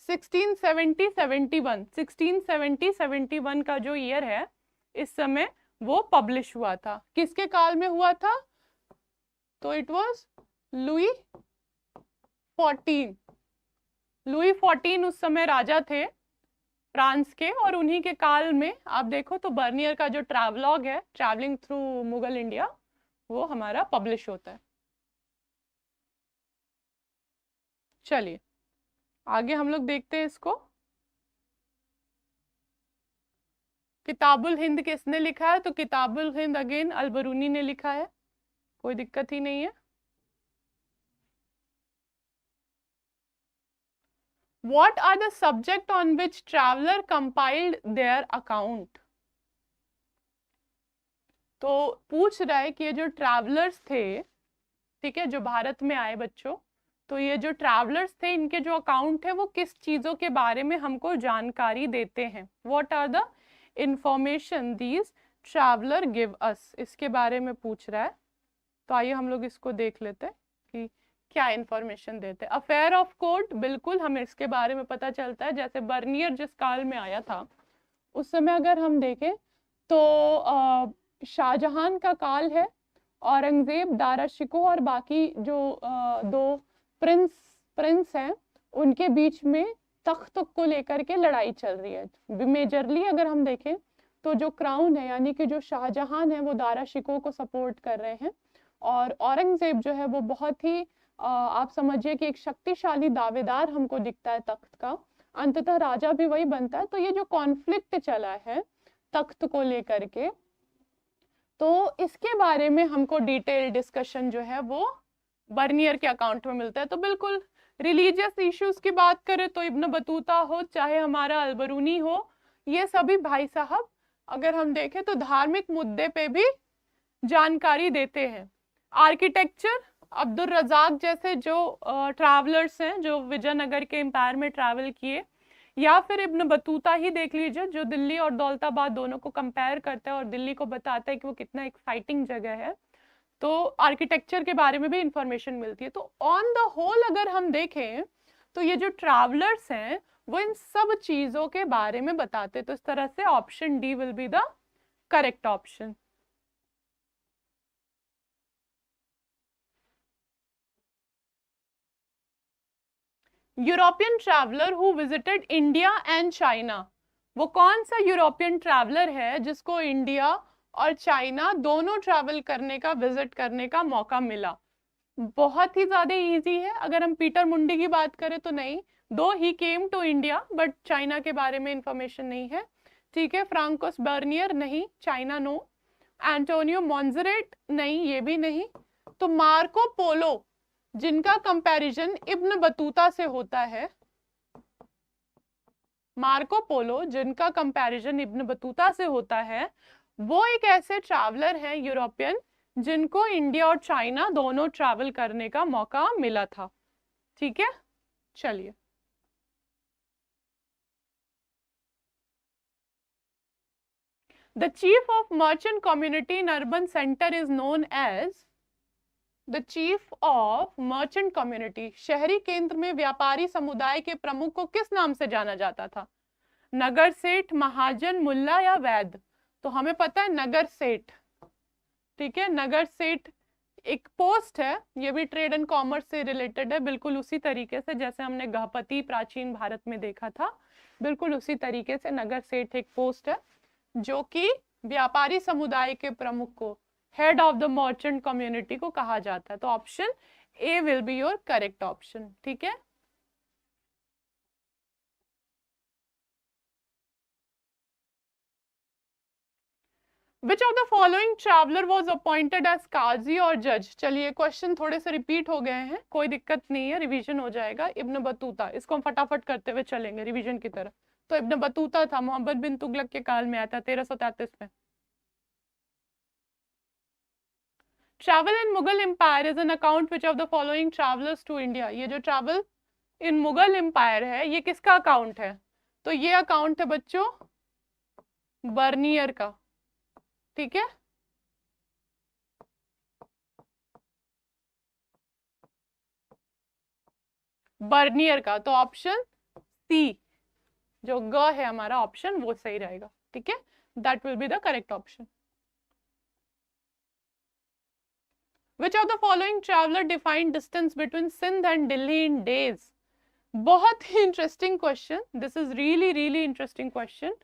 1670-71, 1670-71 का जो ईयर है इस समय वो पब्लिश हुआ था। किसके काल में हुआ था? तो इट वाज लुई 14। लुई 14 उस समय राजा थे फ्रांस के, और उन्हीं के काल में आप देखो तो बर्नियर का जो ट्रैवलॉग है, ट्रैवलिंग थ्रू मुगल इंडिया, वो हमारा पब्लिश होता है। चलिए आगे हम लोग देखते हैं इसको। किताबुल हिंद किसने लिखा है? तो किताबुल हिंद अगेन अलबरूनी ने लिखा है, कोई दिक्कत ही नहीं है। What are the subject on which traveler compiled their account? तो पूछ रहा है कि ये जो ट्रैवलर्स थे, ठीक है, जो भारत में आए बच्चों, तो ये जो ट्रैवलर्स थे इनके जो अकाउंट है वो किस चीजों के बारे में हमको जानकारी देते हैं? What are the information these traveler give us? इसके बारे में पूछ रहा है। तो आइए हम लोग इसको देख लेते हैं कि क्या इंफॉर्मेशन देते हैं। अफेयर ऑफ कोर्ट, बिल्कुल हमें इसके बारे में पता चलता है। जैसे बर्नियर जिस काल में आया था उस समय अगर हम देखें तो शाहजहां का काल है, औरंगजेब, दारा शिकोह और बाकी जो दो प्रिंस हैं उनके बीच में तख्त को लेकर के लड़ाई चल रही है। मेजरली अगर हम देखें तो जो क्राउन है यानी कि जो शाहजहां है वो दारा शिकोह को सपोर्ट कर रहे हैं, और औरंगजेब जो है वो बहुत ही आप समझिए कि एक शक्तिशाली दावेदार हमको दिखता है तख्त का। अंततः राजा भी वही बनता है। तो ये जो कॉन्फ्लिक्ट चला है तख्त को लेकर के, तो इसके बारे में हमको डिटेल डिस्कशन जो है वो बर्नियर के अकाउंट में मिलता है। तो बिल्कुल रिलीजियस इश्यूज की बात करें तो इब्न बतूता हो चाहे हमारा अलबरूनी हो, ये सभी भाई साहब अगर हम देखें तो धार्मिक मुद्दे पे भी जानकारी देते हैं। आर्किटेक्चर, अब्दुल रजाक जैसे जो ट्रैवलर्स हैं जो विजयनगर के एम्पायर में ट्रैवल किए, या फिर इब्न बतूता ही देख लीजिए जो दिल्ली और दौलताबाद दोनों को कंपेयर करता है और दिल्ली को बताता है कि वो कितना एक्साइटिंग जगह है। तो आर्किटेक्चर के बारे में भी इंफॉर्मेशन मिलती है। तो ऑन द होल अगर हम देखें तो ये जो ट्रैवलर्स हैं वो इन सब चीजों के बारे में बताते हैं। तो इस तरह से option D will be the correct option. European traveller who visited India and China, वो कौन सा यूरोपियन ट्रैवलर है जिसको इंडिया और चाइना दोनों ट्रैवल करने का, विजिट करने का मौका मिला? बहुत ही ज्यादा इजी है। अगर हम पीटर मुंडी की बात करें तो नहीं, दो ही came to India, but China के बारे में इंफॉर्मेशन नहीं है। ठीक है, फ्रांकोस बर्नियर नहीं, चाइना नो। एंटोनियो मॉन्जरेट नहीं, ये भी नहीं। तो मार्को पोलो जिनका कंपैरिजन इब्न बतूता से होता है, मार्को पोलो जिनका कंपैरिजन इब्न बतूता से होता है, वो एक ऐसे ट्रैवलर हैं यूरोपियन जिनको इंडिया और चाइना दोनों ट्रैवल करने का मौका मिला था। ठीक है, चलिए। The chief of merchant community in urban center is known as, the chief of merchant community, शहरी केंद्र में व्यापारी समुदाय के प्रमुख को किस नाम से जाना जाता था? नगर सेठ, महाजन, मुल्ला या वैद? तो हमें पता है नगर सेठ। ठीक है, नगर सेठ एक पोस्ट है, ये भी ट्रेड एंड कॉमर्स से रिलेटेड है, बिल्कुल उसी तरीके से जैसे हमने गृहपति प्राचीन भारत में देखा था, बिल्कुल उसी तरीके से नगर सेठ एक पोस्ट है जो कि व्यापारी समुदाय के प्रमुख को, head of the merchant community को कहा जाता है। तो option A will be your correct option. ठीक है, Which of the following traveler was appointed as काजी और जज? चलिए, क्वेश्चन थोड़े से रिपीट हो गए हैं, कोई दिक्कत नहीं है, रिवीजन हो जाएगा। इब्न बतूता, इसको हम फटाफट करते हुए चलेंगे रिवीजन की तरह। तो इब्न बतूता था, मोहम्मद बिन तुगलक के काल में आया था 1333 में। Travel in Mughal empire is an account which of the following travellers to India? ये जो ट्रैवल इन मुगल एम्पायर है, ये किसका अकाउंट है? तो ये अकाउंट है बच्चों बर्नियर का। ठीक है, बर्नियर का। तो ऑप्शन सी जो ग है हमारा ऑप्शन, वो सही रहेगा। ठीक है, that will be the correct option. Which of the following traveler defined distance between Sindh and Delhi in days? बहुत ही interesting question, this is really really interesting question,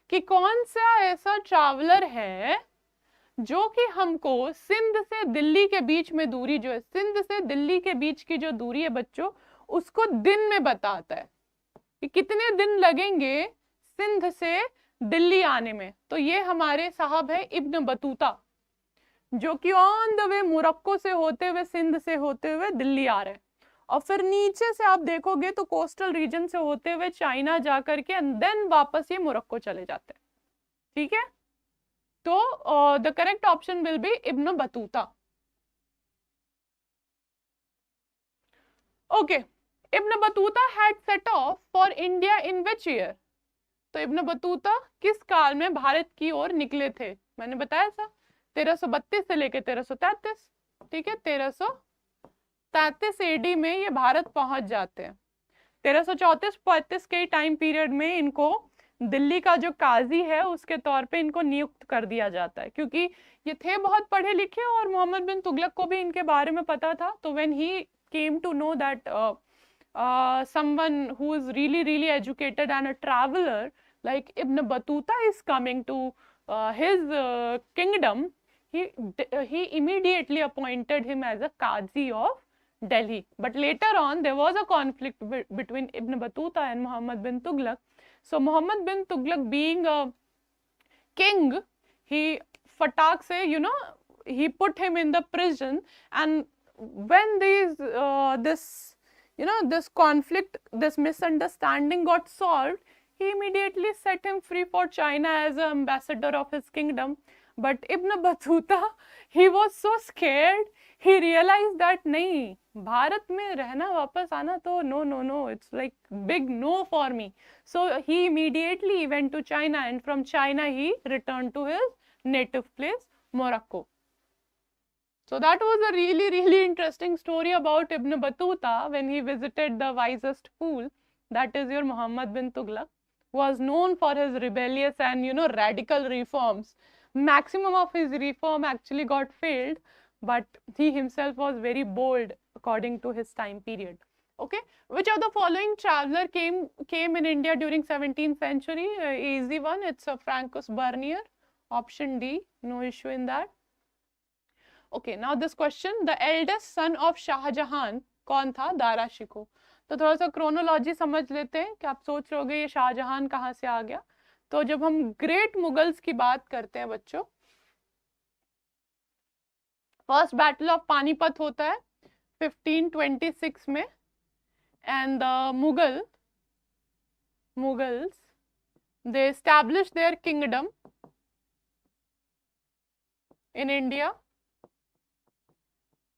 कि कौन सा ऐसा ट्रैवलर है जो कि हमको सिंध से दिल्ली के बीच में दूरी, जो है सिंध से दिल्ली के बीच की जो दूरी है बच्चों, उसको दिन में बताता है कि कितने दिन लगेंगे सिंध से दिल्ली आने में। तो ये हमारे साहब है इब्न बतूता, जो कि ऑन द वे मोरक्को से होते हुए, सिंध से होते हुए दिल्ली आ रहे हैं, और फिर नीचे से आप देखोगे तो कोस्टल रीजन से होते हुए चाइना जाकर के एंड देन वापस ये मोरक्को चले जाते हैं। ठीक है, तो the correct option will be Ibn Battuta. Okay, Ibn Battuta had set of for India in which year? तो इब्न बतूता किस काल में भारत की ओर निकले थे? मैंने बताया था 1332 से लेकर 1333। ठीक है, 1333 एडी में ये भारत पहुंच जाते हैं। 1334-35 के टाइम पीरियड में इनको दिल्ली का जो काजी है उसके तौर पे इनको नियुक्त कर दिया जाता है, क्योंकि ये थे बहुत पढ़े लिखे और मोहम्मद बिन तुगलक को भी इनके बारे में पता था। तो when he came to know that someone who is really really educated and a traveler like Ibn Battuta is coming to his kingdom, he immediately appointed him as a Qazi of Delhi. But later on there was a conflict between Ibn Battuta and Muhammad bin Tughlaq. So Muhammad bin Tughlaq being a king, he fatak se, you know, he put him in the prison, and when this conflict, this misunderstanding got solved, he immediately set him free for China as an ambassador of his kingdom. But Ibn Battuta, he was so scared, he realized that नहीं, भारत में रहना वापस आना तो no, it's like big no for me. So he immediately went to China, and from China he returned to his native place, Morocco. So that was a really really interesting story about Ibn Battuta when he visited the wisest fool, that is your Muhammad bin Tughlaq, was known for his rebellious and radical reforms. Maximum of his reform actually got failed, but he himself was very bold according to his time period. Okay, which of the following traveler came in India during 17th century? Easy one, it's Francis Bernier. Option D, no issue in that. Okay, now this question, the eldest son of Shahjahan कौन था? दारा शिको। तो थोड़ा सा chronology समझ लेते हैं कि आप सोच रहे होगे ये शाहजहां कहाँ से आ गया। तो जब हम ग्रेट मुगल्स की बात करते हैं बच्चों, फर्स्ट बैटल ऑफ पानीपत होता है 1526 में, and the Mughals they established their kingdom in India.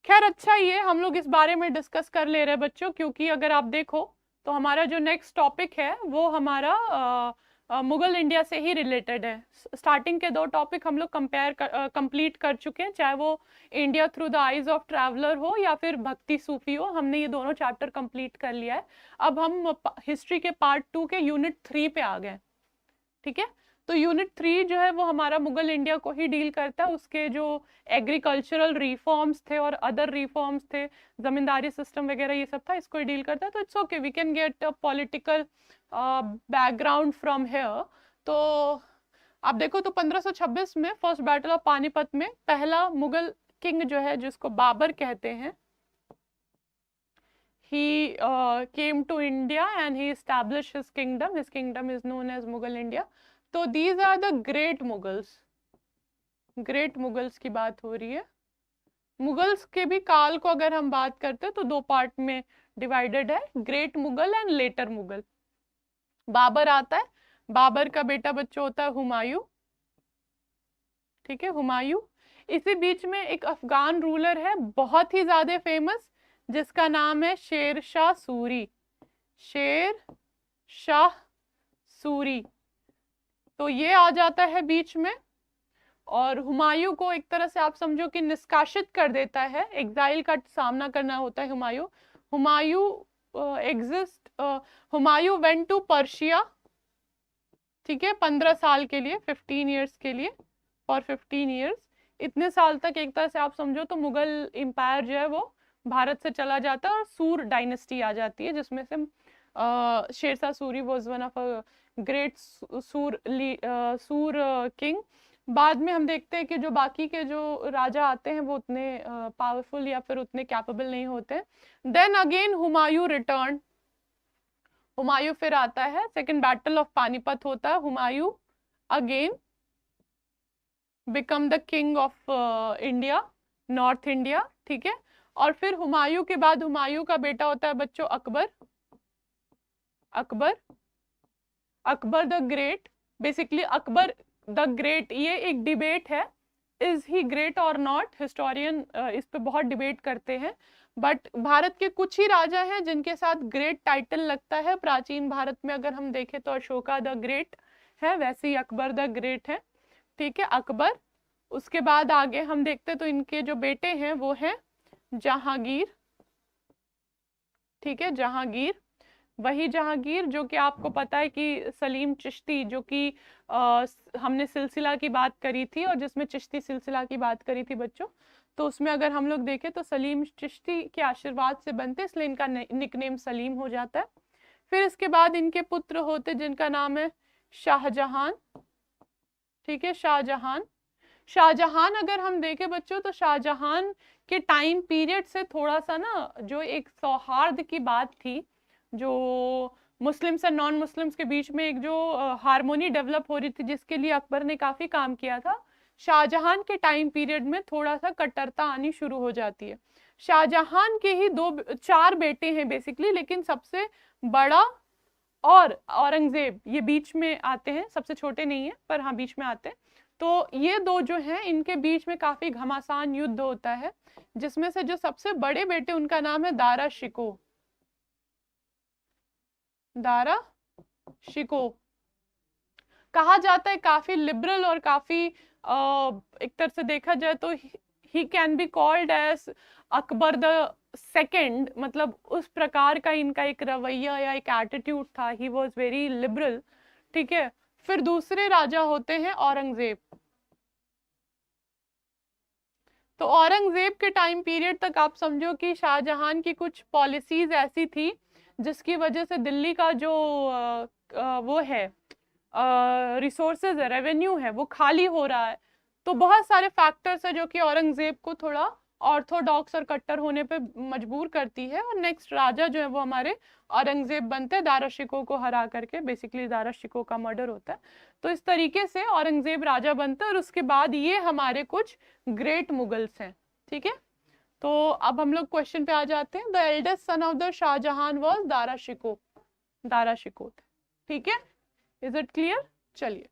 खैर अच्छा ये हम लोग इस बारे में डिस्कस कर ले रहे हैं बच्चों, क्योंकि अगर आप देखो तो हमारा जो नेक्स्ट टॉपिक है वो हमारा मुगल इंडिया से ही रिलेटेड है। स्टार्टिंग के दो टॉपिक हम लोग कंप्लीट कर चुके हैं, चाहे वो India through the eyes of traveller हो या फिर भक्ति सूफी हो, हमने ये दोनों चैप्टर कंप्लीट कर लिया है। अब हम हिस्ट्री के पार्ट 2 के यूनिट 3 पे आ गए, ठीक है। तो यूनिट 3 जो है वो हमारा मुगल इंडिया को ही डील करता है, उसके जो एग्रीकल्चरल रिफॉर्म्स थे और अदर रिफॉर्म्स थे, जमींदारी सिस्टम वगैरह ये सब था, इसको ही डील करता है। तो it's okay, we can get a political background from here. तो आप देखो तो 1526 में फर्स्ट बैटल ऑफ पानीपत में पहला मुगल किंग जो है, जिसको बाबर कहते हैं, he came to India and he established his kingdom. His kingdom is known as Mughal India. तो these are the great Mughals. Great Mughals की बात हो रही है। मुगल्स के भी काल को अगर हम बात करते हैं तो दो पार्ट में डिवाइडेड है, great Mughal and later Mughal. Babur आता है, बाबर का बेटा बच्चा होता है हुमायूं, ठीक है, हुमायूं। इसी बीच में एक अफगान रूलर है बहुत ही ज्यादा फेमस, जिसका नाम है शेर शाह सूरी, शेर शाह सूरी। तो ये आ जाता है बीच में, और हुमायूं को एक तरह से आप समझो कि निष्कासित कर देता है, एग्जाइल का सामना करना होता है Humayun. Humayun went to Persia, ठीक है, 15 साल के लिए, 15 ईयर्स के लिए, फॉर 15 ईयर्स। इतने साल तक एक तरह से आप समझो तो मुगल एम्पायर जो है वो भारत से चला जाता है और सूर डायनेस्टी आ जाती है, जिसमें से Sher Shah Suri was one of a great Sur king. बाद में हम देखते हैं कि जो बाकी के जो राजा आते हैं वो उतने पावरफुल या फिर उतने कैपेबल नहीं होते हैं। Then again Humayun return, Humayun फिर आता है, सेकेंड बैटल ऑफ पानीपत होता है, Humayun again become the king of India, north India, ठीक है। और फिर हुमायूं के बाद हुमायूं का बेटा होता है बच्चों Akbar, Akbar, Akbar the great. Basically Akbar the great, ये एक डिबेट है, इज ही ग्रेट और नॉट, हिस्टोरियन इस पे बहुत डिबेट करते हैं। बट भारत के कुछ ही राजा हैं जिनके साथ ग्रेट टाइटल लगता है। प्राचीन भारत में अगर हम देखें तो अशोका द ग्रेट है, वैसे ही अकबर द ग्रेट है, ठीक है, अकबर। उसके बाद आगे हम देखते तो इनके जो बेटे हैं वो हैं जहांगीर, ठीक है, जहांगीर, वही जहांगीर जो कि आपको पता है कि सलीम चिश्ती, जो कि हमने सिलसिला की बात करी थी और जिसमें चिश्ती सिलसिला की बात करी थी बच्चों, तो उसमें अगर हम लोग देखें तो सलीम चिश्ती के आशीर्वाद से बनते, इसलिए इनका निकनेम सलीम हो जाता है। फिर इसके बाद इनके पुत्र होते जिनका नाम है शाहजहां, ठीक है, शाहजहां। शाहजहां अगर हम देखें बच्चों तो शाहजहां के टाइम पीरियड से थोड़ा सा ना, जो एक सौहार्द की बात थी, जो मुस्लिम्स और नॉन मुस्लिम्स के बीच में एक जो हारमोनी डेवलप हो रही थी, जिसके लिए अकबर ने काफी काम किया था, शाहजहां के टाइम पीरियड में थोड़ा सा कट्टरता आनी शुरू हो जाती है। शाहजहां के ही चार बेटे हैं बेसिकली, लेकिन सबसे बड़ा और औरंगजेब ये बीच में आते हैं, सबसे छोटे नहीं है पर हाँ बीच में आते हैं। तो ये दो जो हैं इनके बीच में काफी घमासान युद्ध होता है, जिसमें से जो सबसे बड़े बेटे उनका नाम है दारा शिको, दारा शिको। कहा जाता है काफी लिबरल और काफी एक तरह से देखा जाए तो ही can be called as Akbar the second, मतलब उस प्रकार का इनका एक रवैया या एक एटीट्यूड था, ही वॉज वेरी लिबरल, ठीक है। फिर दूसरे राजा होते हैं औरंगजेब। तो औरंगजेब के टाइम पीरियड तक आप समझो कि शाहजहां की कुछ पॉलिसीज ऐसी थी जिसकी वजह से दिल्ली का जो वो है रिसोर्सेज है, रेवेन्यू है, वो खाली हो रहा है। तो बहुत सारे फैक्टर्स है जो कि औरंगजेब को थोड़ा ऑर्थोडॉक्स और कट्टर होने पे मजबूर करती है। और नेक्स्ट राजा जो है वो हमारे औरंगजेब बनते हैं, दारा शिकोह को हरा करके। बेसिकली दारा शिकोह का मर्डर होता है। तो इस तरीके से औरंगजेब राजा बनता है और उसके बाद ये हमारे कुछ ग्रेट मुगल्स हैं। ठीक है, तो अब हम लोग क्वेश्चन पे आ जाते हैं। The eldest son of the Shahjahan was Dara Shikoh, Dara Shikoh. ठीक है, इज इट क्लियर? चलिए,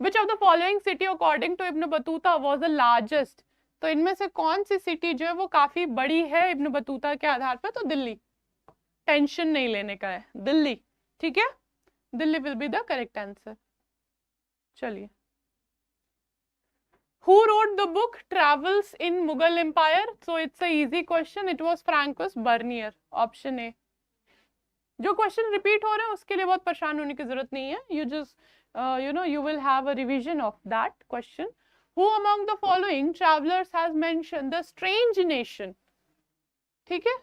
which of the following city according to ibn Battuta was the largest? तो इनमें से कौन सी सिटी जो है वो काफी बड़ी है इब्न बतूता के आधार पर? तो दिल्ली। टेंशन नहीं लेने का है, दिल्ली। ठीक है, Delhi will be the correct answer. चलिए, Who wrote the book Travels in Mughal Empire? So it's a easy question. It was Francis Bernier. Option A. जो क्वेश्चन रिपीट हो रहे हैं उसके लिए बहुत परेशान होने की जरूरत नहीं है. You just you will have a revision of that question. Who among the following travelers has mentioned the strange nation? ठीक है,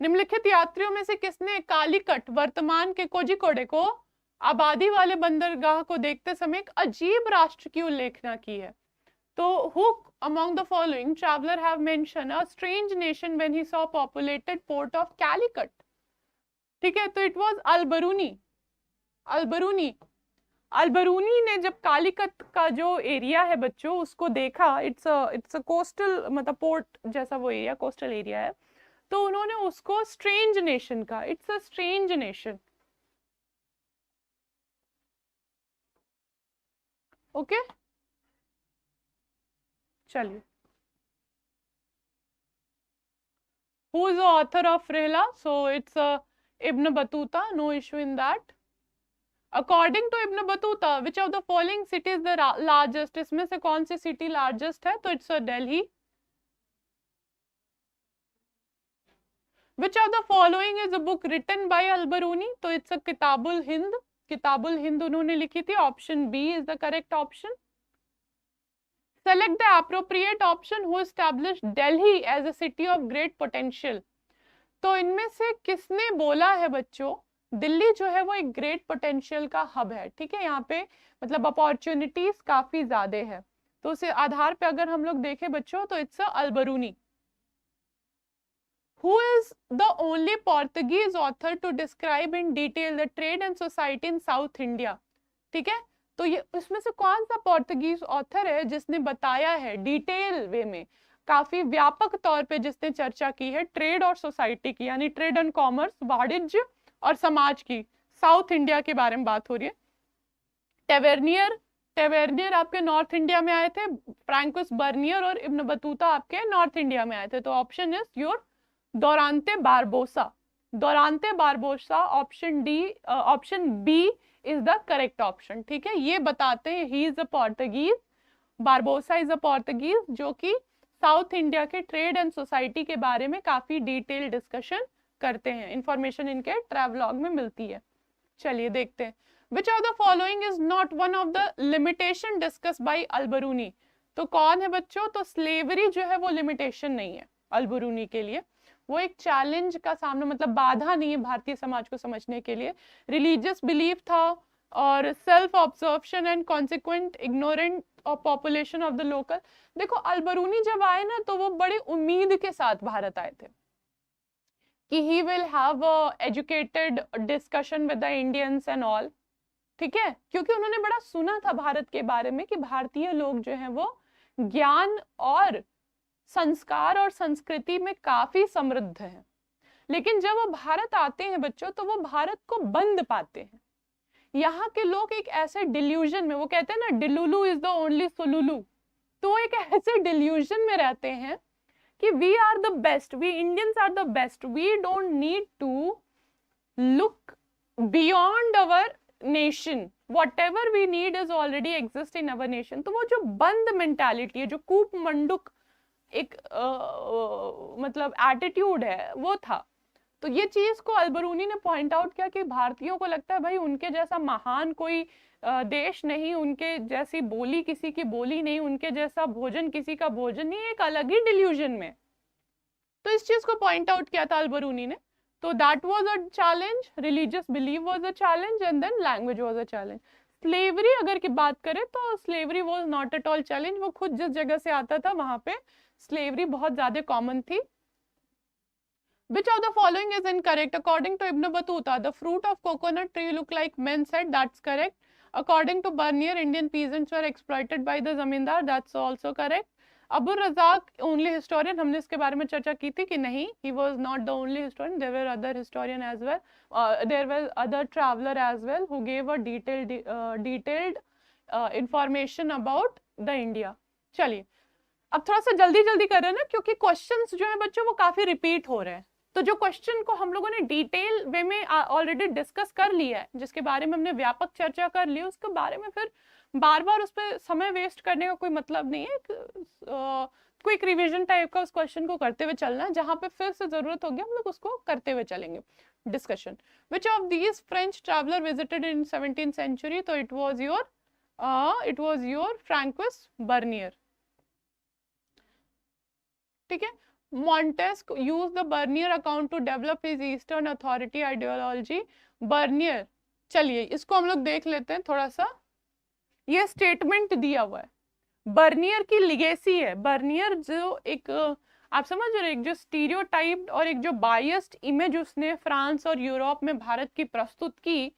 निम्नलिखित यात्रियों में से किसने कालीकट वर्तमान के कोझिकोडे को आबादी वाले बंदरगाह को देखते समय एक अजीब राष्ट्र की उल्लेखना की है? तो who among the following traveler have mentioned a strange nation when he saw populated port of Calicut? ठीक है, तो इट वाज अल-बरूनी। अल-बरूनी, अल-बरूनी ने जब कालीकट का जो एरिया है बच्चों उसको देखा, इट्स अ कोस्टल मतलब पोर्ट जैसा वो एरिया, कोस्टल एरिया है, तो उन्होंने उसको स्ट्रेंज नेशन कहा। It's a strange nation. Okay, चलिए, who is the author of Rihla? So it's Ibn Battuta, no issue in that. According to Ibn Battuta, which of the following city is the largest? इसमें से कौन सी city largest है? तो it's Delhi. Which of the following is a book written by Al-Baruni? तो it's Kitabul Hind. किताबुल Hind उन्होंने लिखी थी। Option B is the correct option. Select the appropriate option who established Delhi as a city of great potential. तो इनमें से किसने बोला है बच्चों दिल्ली जो है वो एक ग्रेट पोटेंशियल का हब है? ठीक है, यहाँ पे मतलब अपॉर्चुनिटीज काफी ज्यादा है। तो उस आधार पे अगर हम लोग देखें बच्चों तो it's Al-Biruni. Who is the only Portuguese author to describe in detail the trade and society in South India? ठीक है, तो ये इसमें से कौन सा पोर्तुगीज ऑथर है जिसने बताया है डिटेल वे में, काफी व्यापक तौर पे जिसने चर्चा की है ट्रेड और सोसाइटी की, यानी ट्रेड एंड कॉमर्स, वाणिज्य और समाज की, साउथ इंडिया के बारे में बात हो रही है। टेवेर्नियर, टेवेर्नियर आपके नॉर्थ इंडिया में आए थे, फ्रैंकुस बर्नियर और इब्न बतूता आपके नॉर्थ इंडिया में आए थे। तो option is your Duarte Barbosa. Duarte Barbosa, option D, option B is the correct option. ठीक है, ये बताते हैं he is a Portuguese, Barbosa is a Portuguese जो कि साउथ इंडिया के ट्रेड एंड सोसाइटी के बारे में काफी डिटेल डिस्कशन करते हैं। इंफॉर्मेशन इनके ट्रैवलॉग में मिलती है। चलिए देखते हैं, which of the following is not one of the limitation discuss by Al Biruni? तो कौन है बच्चों? तो स्लेवरी जो है वो लिमिटेशन नहीं है अल-बरूनी के लिए, वो एक चैलेंज का सामना मतलब बाधा नहीं है भारतीय समाज को समझने के लिए। रिलीजियस बिलीफ था और self observation and consequent ignorant of population of the local. देखो अल-बरूनी जब आए ना तो वो बड़ी उम्मीद के साथ भारत आए थे कि he will have educated discussion with the Indians and all. ठीक है, क्योंकि उन्होंने बड़ा सुना था भारत के बारे में कि भारतीय लोग जो हैं वो ज्ञान और संस्कार और संस्कृति में काफी समृद्ध हैं। लेकिन जब वो भारत आते हैं बच्चों तो वो भारत को बंद पाते हैं। यहाँ के लोग एक ऐसे डिल्यूजन में, वो कहते हैं ना delulu is the only solulu, तो वो एक ऐसे डिल्यूजन में रहते हैं कि we are the best, we Indians are the best, we don't need to look beyond our nation, whatever we need is already exist in our nation। तो वो जो बंद मेंटालिटी है, जो कूप मंडुक एक मतलब एटीट्यूड है वो था। तो ये चीज को अलबरूनी ने पॉइंट आउट किया कि भारतीयों को लगता है भाई उनके जैसा महान कोई देश नहीं, उनके जैसी बोली किसी की बोली नहीं, उनके जैसा भोजन किसी का भोजन नहीं, एक अलग ही डिल्यूजन में। तो इस चीज को पॉइंट आउट किया था अलबरूनी ने। तो that was a challenge, religious belief was a challenge and then language was a challenge. Slavery अगर की बात करें तो slavery was not at all challenge, वो खुद जिस जगह से आता था वहां पे स्लेवरी बहुत ज्यादा कॉमन थी। Which of the following is incorrect? According to Ibn Battuta, the fruit of coconut tree look like men's head. That's correct. According to Bernier, Indian peasants were exploited by the zamindar. That's also correct. Abul Razzaq only historian, हमने इसके बारे में चर्चा की थी कि नहीं, he was not the only historian, there were other historian as well, there were other traveller as well who gave a detailed information about the India. चलिए अब थोड़ा सा जल्दी जल्दी कर रहे हैं ना, क्योंकि क्वेश्चंस जो है बच्चों वो काफी रिपीट हो रहे हैं। तो जो क्वेश्चन को हम लोगों ने डिटेल वे में ऑलरेडी डिस्कस कर लिया है, जिसके बारे में हमने व्यापक चर्चा कर ली, उसके बारे में फिर बार बार उस पर समय वेस्ट करने का कोई मतलब नहीं है। क्विक रिवीजन टाइप का उस क्वेश्चन को करते हुए चलना है, जहां पे फिर से जरूरत होगी हम लोग उसको करते हुए चलेंगे discussion. Which of these French traveller visited in 17th century? तो it was your Francois Bernier. ठीक है। Montesquieu used the Bernier account to develop his Eastern authority ideology. Bernier, चलिए इसको हम लोग देख लेते हैं थोड़ा सा। ये स्टेटमेंट दिया हुआ है, बर्नियर की लिगेसी है। बर्नियर जो एक आप समझ रहे, एक जो स्टीरियोटाइप्ड और एक जो बायस्ड इमेज उसने फ्रांस और यूरोप में भारत की प्रस्तुत की,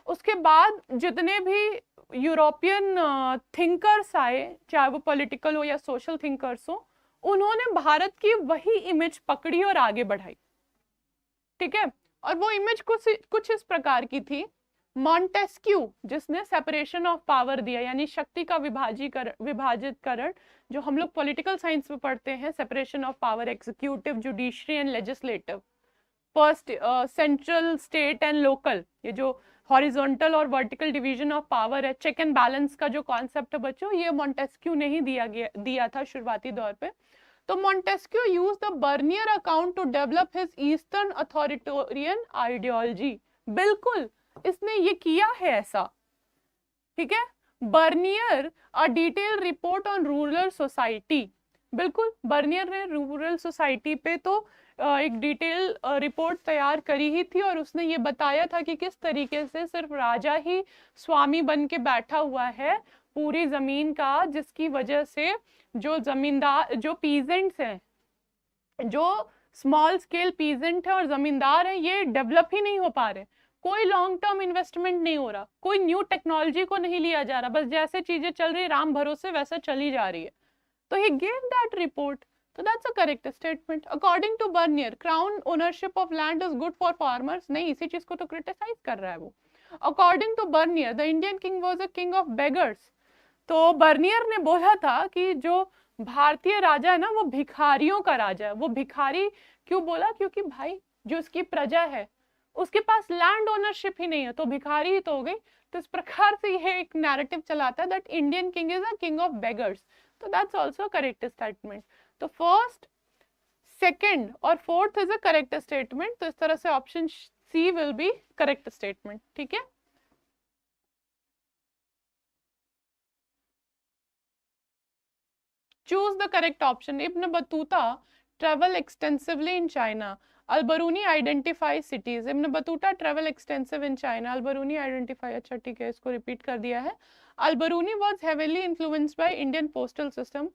उसके बाद जितने भी यूरोपियन थिंकर्स आए, चाहे वो पॉलिटिकल हो या सोशल थिंकर्स हो, उन्होंने भारत की वही इमेज पकड़ी और आगे बढ़ाई। ठीक है। और वो इमेज कुछ इस प्रकार की थी। मॉन्टेस्क्यू जिसने सेपरेशन ऑफ पावर दिया, यानी शक्ति का विभाजितकरण, जो हम लोग पॉलिटिकल साइंस में पढ़ते हैं, separation of power, executive, judiciary and legislative, first central, state and local, ये जो हॉरिजॉन्टल और वर्टिकल डिवीजन ऑफ पावर है, चेक एंड बैलेंस का जो कॉन्सेप्ट है बच्चों, ये मॉन्टेस्क्यू ने ही दिया था शुरुआती दौर पे। तो Montesquieu used the Bernier account to develop his eastern authoritarian ideology. बिल्कुल इसने ये किया है ऐसा। ठीक है। Bernier a detail report on rural society, बिल्कुल बर्नियर ने रूरल सोसाइटी पे तो एक डिटेल रिपोर्ट तैयार करी ही थी, और उसने ये बताया था कि किस तरीके से सिर्फ राजा ही स्वामी बन के बैठा हुआ है पूरी जमीन का, जिसकी वजह से जो जमींदार, जो पीजेंट्स हैं, जो स्मॉल स्केल पीजेंट है और जमींदार है, ये डेवलप ही नहीं हो पा रहे। कोई लॉन्ग टर्म इन्वेस्टमेंट नहीं हो रहा, कोई न्यू टेक्नोलॉजी को नहीं लिया जा रहा, बस जैसे चीजें चल रही राम भरोसे वैसा चली जा रही है। तो he gave that report. So that's a correct statement. According to Bernier, crown ownership of land is good for farmers. नहीं, इसी चीज को तो criticize कर रहा है वो। According to Bernier, the Indian king was a king of beggars. तो बर्नियर ने बोला था कि जो भारतीय राजा है ना, वो भिखारियों का राजा है। वो भिखारी क्यों बोला? क्योंकि भाई जो उसकी प्रजा है उसके पास लैंड ओनरशिप ही नहीं है, तो भिखारी ही तो हो गई। तो इस प्रकार से ये एक नैरेटिव चलाता है that Indian king is a king of beggars. तो दैट्स आल्सो करेक्ट स्टेटमेंट। तो फर्स्ट, सेकंड और fourth is a correct statement. तो इस तरह से option C will be correct statement. ठीक है। Choose the correct option. Ibn Battuta travel extensively in China. Alberuni identify cities. Ibn Battuta travel extensive in China. Alberuni identify, अच्छा ठीक है, इसको रिपीट कर दिया है। Alberuni was heavily influenced by Indian postal system.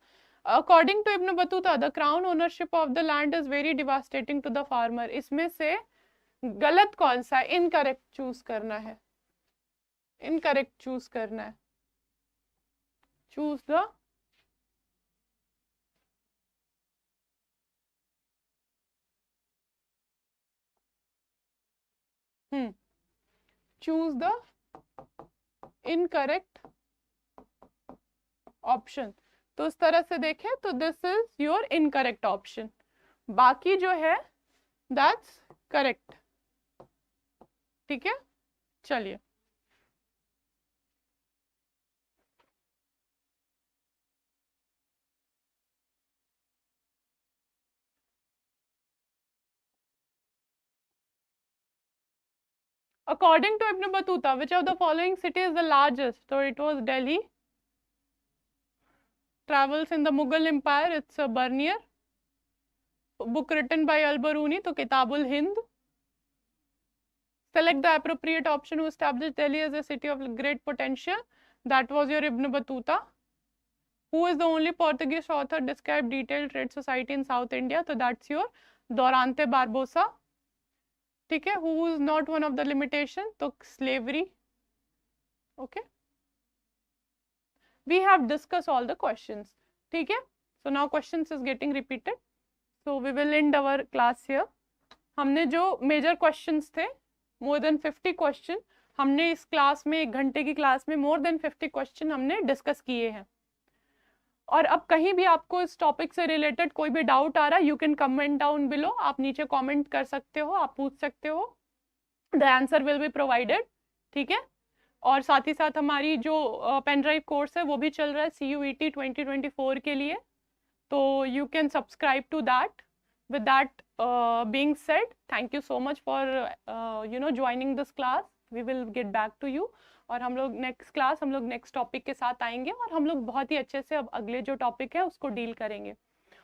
According to Ibn Battuta, the crown ownership of the land is very devastating to the farmer. इसमें से गलत कौन सा? इनकरेक्ट चूज करना है, इनकरेक्ट चूज करना है। Choose the choose the incorrect option. तो इस तरह से देखें तो this is your incorrect option, बाकी जो है दैट्स करेक्ट। ठीक है। चलिए According to Ibn Battuta, which of the following city is the largest? So it was Delhi. Travels in the Mughal Empire, it's Barnier. Book written by Al-Biruni, तो Kitabul Hind. Select the appropriate option who established Delhi as a city of great potential. That was your Ibn Battuta. Who is the only Portuguese author described detailed trade society in South India? So that's your Dorante Barbosa. ठीक है. Who is not one of the limitation? तो slavery. Okay. We have discussed all the questions. ठीक है. So now questions is getting repeated. So we will end our class here. हमने जो major questions थे, more than 50 question हमने इस class में, 1 घंटे की क्लास में more than 50 क्वेश्चन हमने डिस्कस किए हैं. और अब कहीं भी आपको इस टॉपिक से रिलेटेड कोई भी डाउट आ रहा है, you can comment down below. आप नीचे कमेंट कर सकते हो, आप पूछ सकते हो. The answer will be provided. ठीक है. और साथ ही साथ हमारी जो पेन ड्राइव कोर्स है वो भी चल रहा है CUET 2024 के लिए. तो you can subscribe to that. With that being said, thank you so much for joining this class. We will get back to you. और हम लोग नेक्स्ट क्लास, हम लोग नेक्स्ट टॉपिक के साथ आएंगे और हम लोग बहुत ही अच्छे से अब अगले जो टॉपिक है उसको डील करेंगे.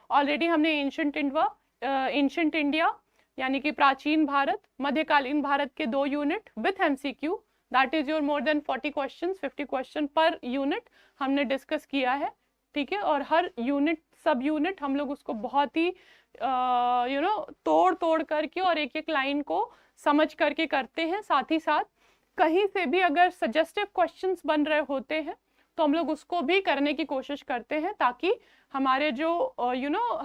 ऑलरेडी हमने एंशिएंट इंडिया यानी कि प्राचीन भारत, मध्यकालीन भारत के 2 unit with MCQ, that is your more than 40 question, 50 question per unit हमने डिस्कस किया है. ठीक है. और हर यूनिट, सब यूनिट हम लोग उसको बहुत ही तोड़ करके और एक एक लाइन को समझ करके करते हैं. साथ ही साथ कहीं से भी अगर सजेस्टिव क्वेश्चंस बन रहे होते हैं तो हम लोग उसको भी करने की कोशिश करते हैं, ताकि हमारे जो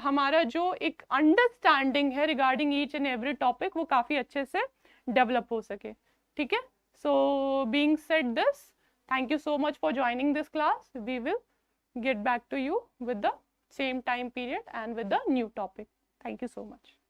हमारा जो एक अंडरस्टैंडिंग है regarding each and every topic वो काफ़ी अच्छे से डेवलप हो सके. ठीक है. So being said this, thank you so much for joining this class. We will get back to you with the same time period and with the new topic. Thank you so much.